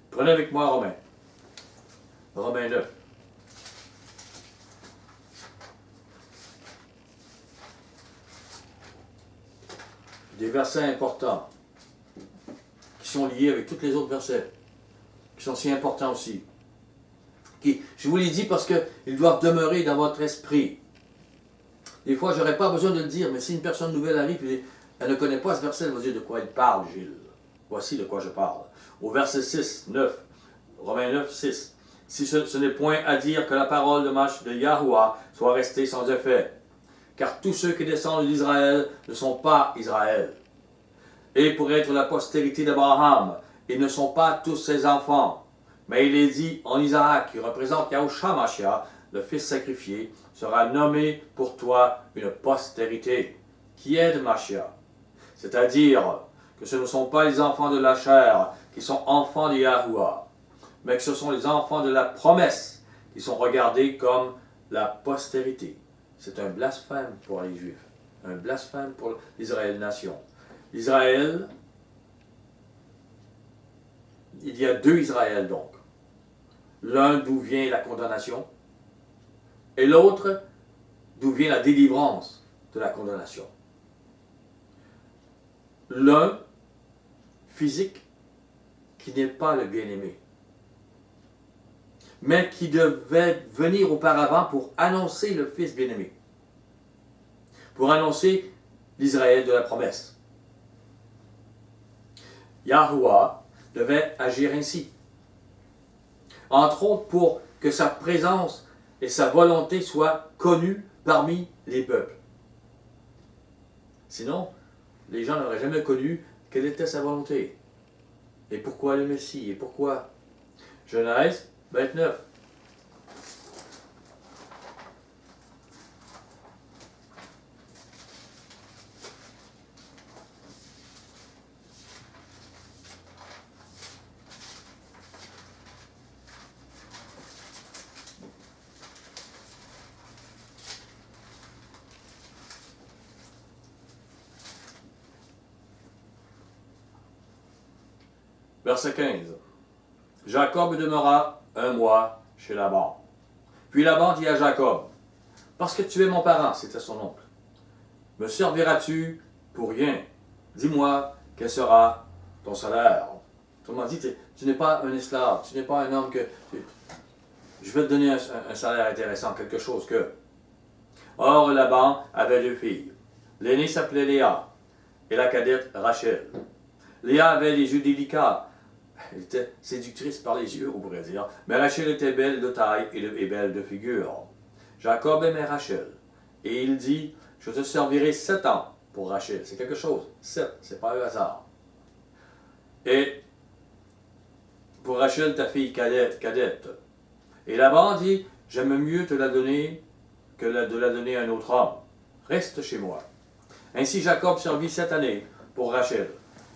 Prenez avec moi Romains. Romains 9. Des versets importants qui sont liés avec tous les autres versets, qui sont si importants aussi. Je vous l'ai dit parce qu'ils doivent demeurer dans votre esprit. Des fois, je n'aurais pas besoin de le dire, mais si une personne nouvelle arrive et elle ne connaît pas ce verset, elle va dire de quoi il parle, Gilles. Voici de quoi je parle. Au verset 6, 9, Romains 9, 6. Si ce n'est point à dire que la parole de Yahuwah soit restée sans effet, car tous ceux qui descendent d'Israël ne sont pas Israël. Et pour être la postérité d'Abraham, ils ne sont pas tous ses enfants. Mais il est dit en Isaac, qui représente Yahushua Mashiach, le fils sacrifié, sera nommé pour toi une postérité, qui est de Mashiach. C'est-à-dire que ce ne sont pas les enfants de la chair qui sont enfants de Yahuwah, mais que ce sont les enfants de la promesse qui sont regardés comme la postérité. C'est un blasphème pour les Juifs, un blasphème pour l'Israël nation. Israël, il y a deux Israël donc. L'un d'où vient la condamnation, et l'autre d'où vient la délivrance de la condamnation. L'un physique qui n'est pas le bien-aimé, mais qui devait venir auparavant pour annoncer le Fils bien-aimé, pour annoncer l'Israël de la promesse. Yahuwah devait agir ainsi, entre autres pour que sa présence et sa volonté soient connues parmi les peuples. Sinon, les gens n'auraient jamais connu quelle était sa volonté. Et pourquoi le Messie? Et pourquoi? Genèse 29. Verset 15. Jacob demeura un mois chez Laban. Puis Laban dit à Jacob, parce que tu es mon parent, c'était son oncle, me serviras-tu pour rien? Dis-moi, quel sera ton salaire? Autrement dit, tu n'es pas un esclave, tu n'es pas un homme que... Je vais te donner un salaire intéressant, quelque chose que... Or, Laban avait deux filles. L'aînée s'appelait Léa, et la cadette Rachel. Léa avait les yeux délicats. Elle était séductrice par les yeux, on pourrait dire. Mais Rachel était belle de taille et belle de figure. Jacob aimait Rachel. Et il dit, je te servirai 7 ans pour Rachel. C'est quelque chose. 7, c'est pas un hasard. Et pour Rachel, ta fille cadette. Et Laban dit, j'aime mieux te la donner que de la donner à un autre homme. Reste chez moi. Ainsi Jacob servit 7 années pour Rachel.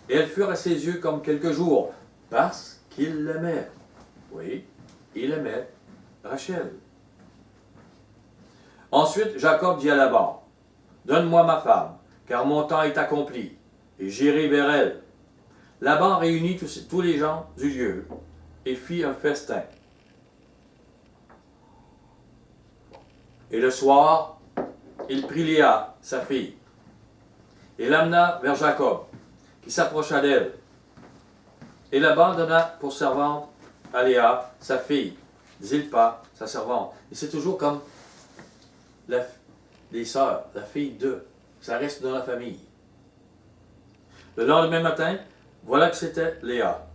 Et elles furent à ses yeux comme quelques jours, parce qu'il l'aimait. Oui, il aimait Rachel. Ensuite, Jacob dit à Laban, donne-moi ma femme, car mon temps est accompli, et j'irai vers elle. Laban réunit tous les gens du lieu, et fit un festin. Et le soir, il prit Léa, sa fille, et l'amena vers Jacob, qui s'approcha d'elle. Et Laban donna pour servante à Léa, sa fille, Zilpa, sa servante. Et c'est toujours comme les sœurs, la fille d'eux. Ça reste dans la famille. Le lendemain matin, voilà que c'était Léa.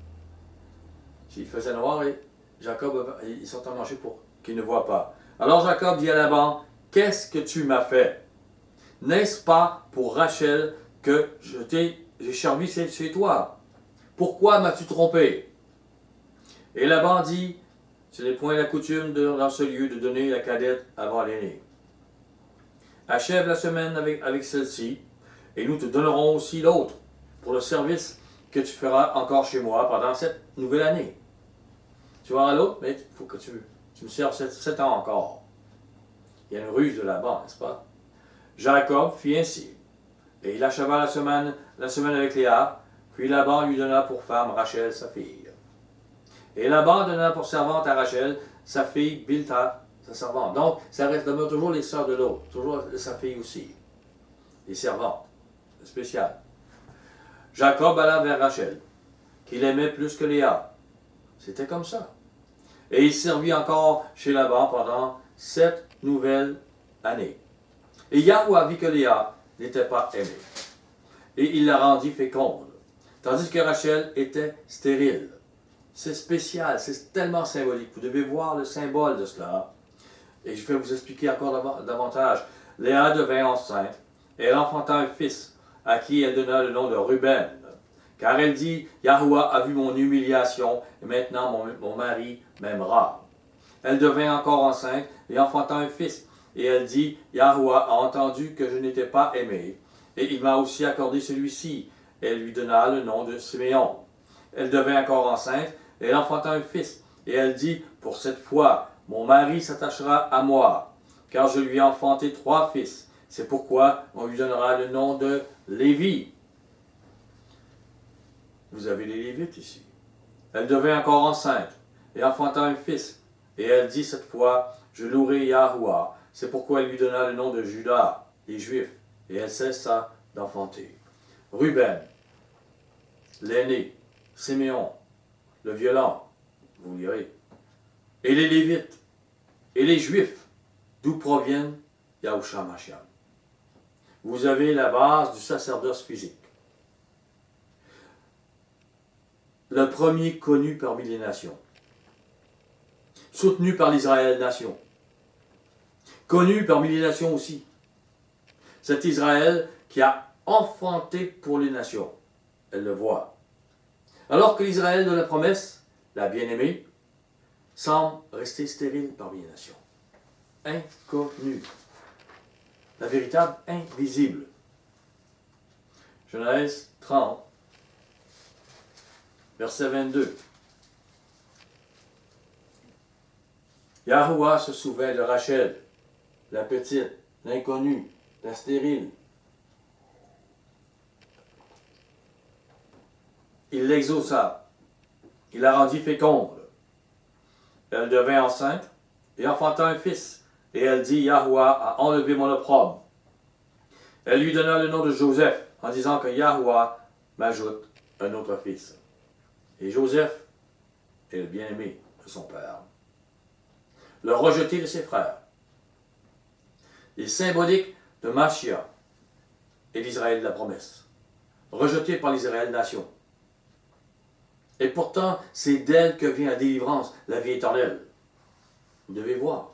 Il faisait noir et Jacob, ils sont en manger pour qu'il ne voit pas. Alors Jacob dit à Laban, qu'est-ce que tu m'as fait? N'est-ce pas pour Rachel que j'ai servi chez toi? Pourquoi m'as-tu trompé? Et Laban dit, ce n'est point la coutume dans ce lieu de donner la cadette avant l'aînée. Achève la semaine avec celle-ci, et nous te donnerons aussi l'autre pour le service que tu feras encore chez moi pendant cette nouvelle année. Tu auras l'autre, mais il faut que tu me serves 7 ans encore. Il y a une ruse de Laban, n'est-ce pas? Jacob fit ainsi, et il acheva la semaine avec Léa, puis Laban lui donna pour femme Rachel, sa fille. Et Laban donna pour servante à Rachel, sa fille Bilha, sa servante. Donc, ça reste demeure toujours les sœurs de l'autre, toujours sa fille aussi. Les servantes, c'est spécial. Jacob alla vers Rachel, qu'il aimait plus que Léa. C'était comme ça. Et il servit encore chez Laban pendant 7 nouvelles années. Et Yahouah vit que Léa n'était pas aimée. Et il la rendit féconde, tandis que Rachel était stérile. C'est spécial, c'est tellement symbolique. Vous devez voir le symbole de cela. Et je vais vous expliquer encore davantage. Léa devint enceinte, et elle enfanta un fils, à qui elle donna le nom de Ruben. Car elle dit, Yahouah a vu mon humiliation, et maintenant mon mari m'aimera. Elle devint encore enceinte, et enfanta un fils. Et elle dit, Yahouah a entendu que je n'étais pas aimée, et il m'a aussi accordé celui-ci. Elle lui donna le nom de Siméon. Elle devint encore enceinte, et elle enfanta un fils. Et elle dit, pour cette fois, mon mari s'attachera à moi, car je lui ai enfanté 3 fils. C'est pourquoi on lui donnera le nom de Lévi. Vous avez les Lévites ici. Elle devint encore enceinte, et enfanta un fils. Et elle dit cette fois, je louerai Yahouah. C'est pourquoi elle lui donna le nom de Judas, les Juifs. Et elle cessa d'enfanter. Ruben, l'aîné, Siméon, le violent, vous lirez. Et les Lévites, et les Juifs, d'où proviennent Yahushua Mashiach. Vous avez la base du sacerdoce physique. Le premier connu parmi les nations. Soutenu par l'Israël nation. Connu parmi les nations aussi. Cet Israël qui a enfanté pour les nations. Elle le voit. Alors que l'Israël de la promesse, la bien-aimée, semble rester stérile parmi les nations. Inconnu. La véritable invisible. Genèse 30, verset 22. Yahouah se souvint de Rachel, la petite, l'inconnue, la stérile. Il l'exauça. Il la rendit féconde. Elle devint enceinte et enfanta un fils. Et elle dit, Yahouah a enlevé mon opprobre. Elle lui donna le nom de Joseph, en disant que Yahouah m'ajoute un autre fils. Et Joseph est le bien-aimé de son père. Le rejeté de ses frères. Il est symbolique de Mashiach et l'Israël de la promesse. Rejeté par l'Israël nation. Et pourtant, c'est d'elle que vient la délivrance, la vie éternelle. Vous devez voir.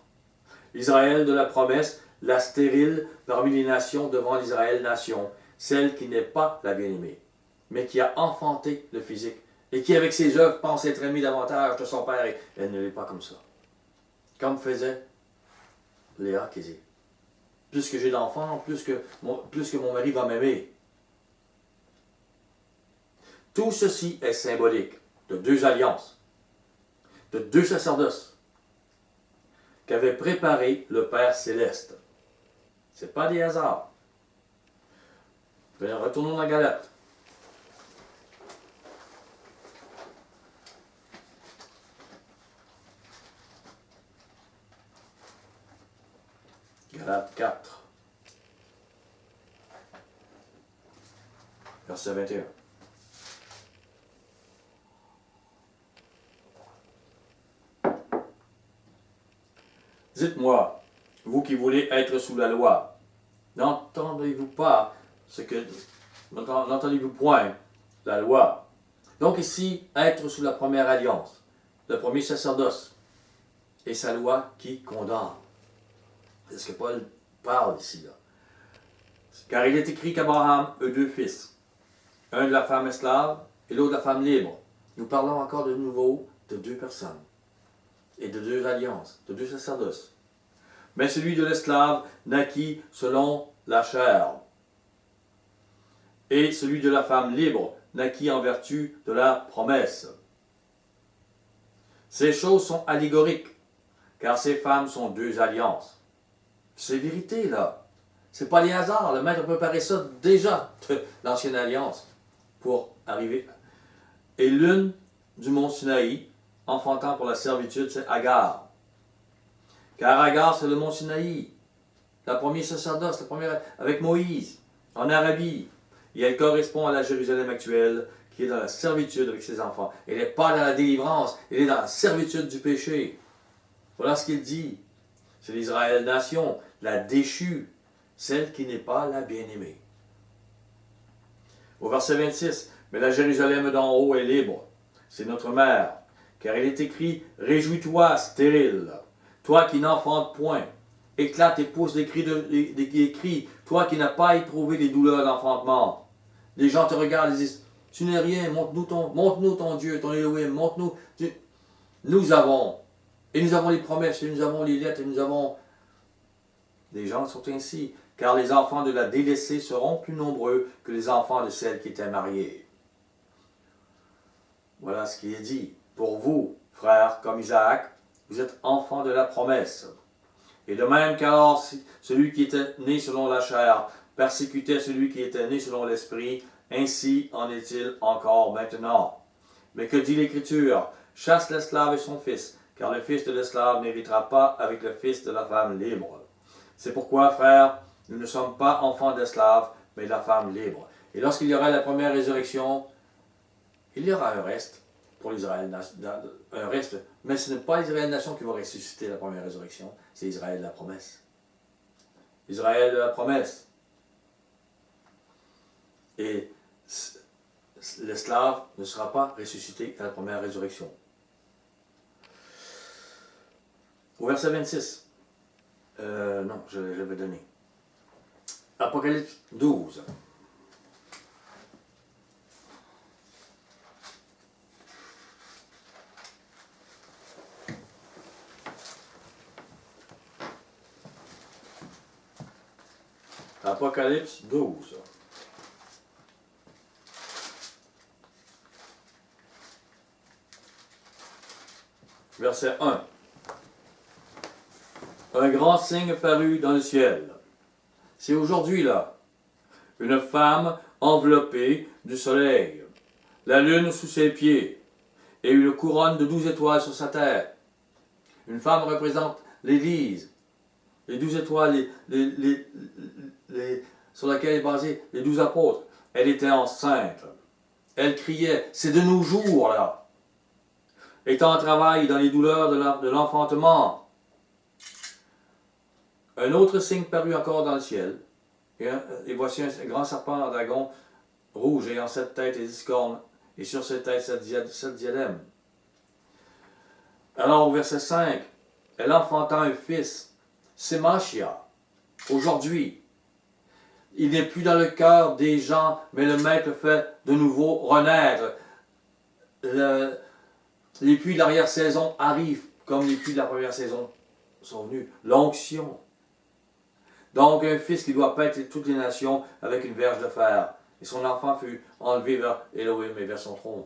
L'Israël de la promesse, la stérile parmi les nations devant l'Israël nation, celle qui n'est pas la bien-aimée, mais qui a enfanté le physique, et qui avec ses œuvres pense être aimée davantage de son père, et elle ne l'est pas comme ça. Comme faisait Léa qui dit, plus que j'ai d'enfants, plus que mon mari va m'aimer. Tout ceci est symbolique de 2 alliances, de 2 sacerdoces qu'avait préparé le Père Céleste. Ce n'est pas des hasards. Retournons dans Galate. Galates 4, verset 21. Dites-moi, vous qui voulez être sous la loi, n'entendez-vous pas n'entendez-vous point la loi? Donc ici, être sous la première alliance, le premier sacerdoce, et sa loi qui condamne. C'est ce que Paul parle ici, là. Car il est écrit qu'Abraham eut 2 fils, un de la femme esclave et l'autre de la femme libre. Nous parlons encore de nouveau de 2 personnes, et de 2 alliances, de 2 sacerdoces. Mais celui de l'esclave naquit selon la chair, et celui de la femme libre naquit en vertu de la promesse. Ces choses sont allégoriques, car ces femmes sont deux alliances. C'est vérité, là. C'est pas les hasards. Le maître a préparé ça déjà de l'ancienne alliance pour arriver. Et l'une du mont Sinaï, enfantant pour la servitude, c'est Agar. Car Agar, c'est le mont Sinaï. La première sacerdoce, la première avec Moïse, en Arabie. Et elle correspond à la Jérusalem actuelle, qui est dans la servitude avec ses enfants. Elle n'est pas dans la délivrance, elle est dans la servitude du péché. Voilà ce qu'il dit. C'est l'Israël nation, la déchue, celle qui n'est pas la bien-aimée. Au verset 26, « Mais la Jérusalem d'en haut est libre, c'est notre mère, car il est écrit, « Réjouis-toi, stérile, toi qui n'enfantes point, éclate et pousse des cris, toi qui n'as pas éprouvé les douleurs d'enfantement. » Les gens te regardent et disent, « Tu n'es rien, montre-nous ton Dieu, ton Elohim, montre-nous. » Nous avons, et nous avons les promesses, et nous avons les lettres, et nous avons... Les gens sont ainsi, car les enfants de la délaissée seront plus nombreux que les enfants de celle qui était mariée. Voilà ce qui est dit. Pour vous, frères, comme Isaac, vous êtes enfants de la promesse. Et de même qu'alors celui qui était né selon la chair persécutait celui qui était né selon l'esprit, ainsi en est-il encore maintenant. Mais que dit l'Écriture? Chasse l'esclave et son fils, car le fils de l'esclave n'héritera pas avec le fils de la femme libre. C'est pourquoi, frères, nous ne sommes pas enfants d'esclaves, mais de la femme libre. Et lorsqu'il y aura la première résurrection, il y aura un reste pour l'Israël, un reste. Mais ce n'est pas l'Israël nation qui va ressusciter la première résurrection, c'est Israël de la promesse. Israël de la promesse. Et l'esclave ne sera pas ressuscité à la première résurrection. Au verset 26. Non, je l'avais donné. Apocalypse 12. Apocalypse 12. Verset 1. Un grand signe parut dans le ciel. C'est aujourd'hui là. Une femme enveloppée du soleil, la lune sous ses pieds, et une couronne de 12 étoiles sur sa tête. Une femme représente l'Église. Les 12 étoiles sur lesquelles est basé les 12 apôtres. Elle était enceinte. Elle criait, c'est de nos jours là. Étant en travail dans les douleurs de l'enfantement. Un autre signe parut encore dans le ciel, et voici un grand serpent en dragon rouge ayant 7 têtes et 10 cornes, et sur ses têtes 7 diadèmes. Alors au verset 5, elle enfanta un fils, c'est Machia. Aujourd'hui, il n'est plus dans le cœur des gens, mais le Maître fait de nouveau renaître. Les pluies de l'arrière-saison arrivent, comme les pluies de la première saison sont venues. L'onction. Donc un fils qui doit paître toutes les nations avec une verge de fer. Et son enfant fut enlevé vers Elohim et vers son trône.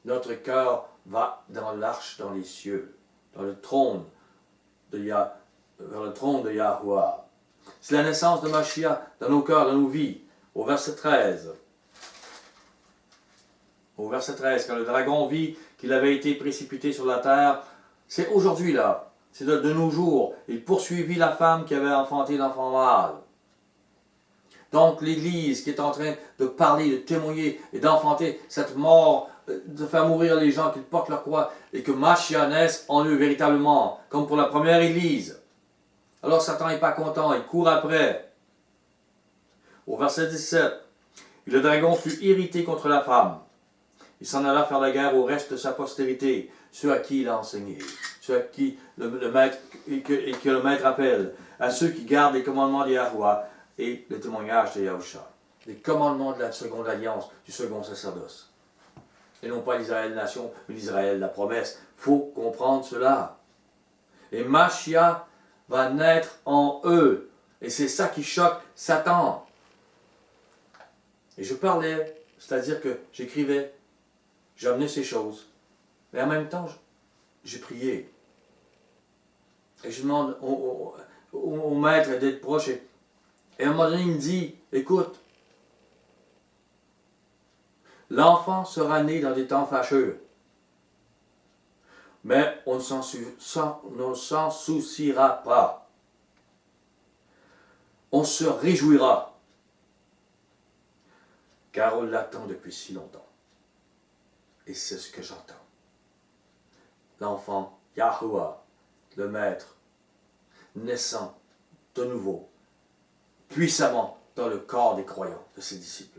Notre cœur va dans l'arche dans les cieux, dans le trône vers le trône de Yahweh. C'est la naissance de Mashiach dans nos cœurs, dans nos vies. Au verset 13. Au verset 13, quand le dragon vit qu'il avait été précipité sur la terre, c'est aujourd'hui là. C'est de nos jours. Il poursuivit la femme qui avait enfanté l'enfant mâle. Donc l'Église qui est en train de parler, de témoigner et d'enfanter cette mort, de faire mourir les gens qui portent leur croix et que Mashiach naisse en eux véritablement, comme pour la première Église. Alors Satan n'est pas content, il court après. Au verset 17, le dragon fut irrité contre la femme. Il s'en alla faire la guerre au reste de sa postérité, ceux à qui il a enseigné, ceux à qui le maître, et que le maître appelle, à ceux qui gardent les commandements de Yahweh et le témoignage de Yahusha. Les commandements de la seconde alliance, du second sacerdoce. Et non pas l'Israël nation, mais l'Israël la promesse. Il faut comprendre cela. Et Mashiach va naître en eux. Et c'est ça qui choque Satan. Et je parlais, c'est-à-dire que j'écrivais, j'amenais ces choses. Mais en même temps, j'ai prié. Et je demande au maître d'être proche. Et à un moment donné, il me dit, écoute, l'enfant sera né dans des temps fâcheux. Mais on ne s'en souciera pas. On se réjouira. Car on l'attend depuis si longtemps. Et c'est ce que j'entends. L'enfant, Yahuwah, le Maître, naissant de nouveau, puissamment dans le corps des croyants, de ses disciples.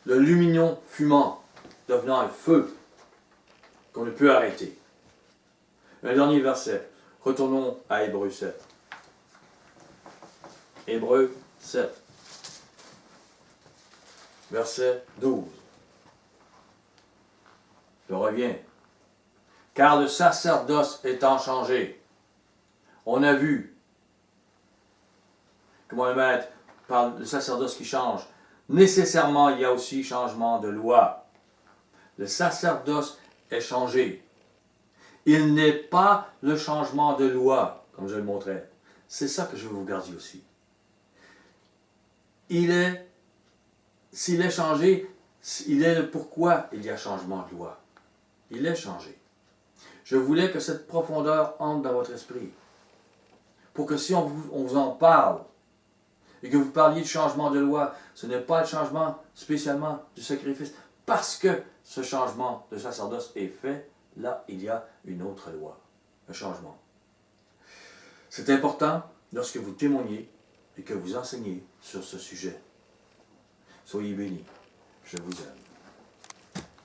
Le lumignon fumant, devenant un feu qu'on ne peut arrêter. Un dernier verset. Retournons à Hébreux 7. Hébreux 7. Verset 12. Je reviens. Car le sacerdoce étant changé, on a vu comment le maître parle du sacerdoce qui change. Nécessairement, il y a aussi changement de loi. Le sacerdoce est changé. Il n'est pas le changement de loi, comme je le montrais. C'est ça que je veux vous garder aussi. S'il est changé, il est le pourquoi il y a changement de loi. Il est changé. Je voulais que cette profondeur entre dans votre esprit. Pour que si on vous en parle, et que vous parliez de changement de loi, ce n'est pas le changement spécialement du sacrifice, parce que ce changement de sacerdoce est fait, là, il y a une autre loi, un changement. C'est important lorsque vous témoignez et que vous enseignez sur ce sujet. Soyez bénis. Je vous aime.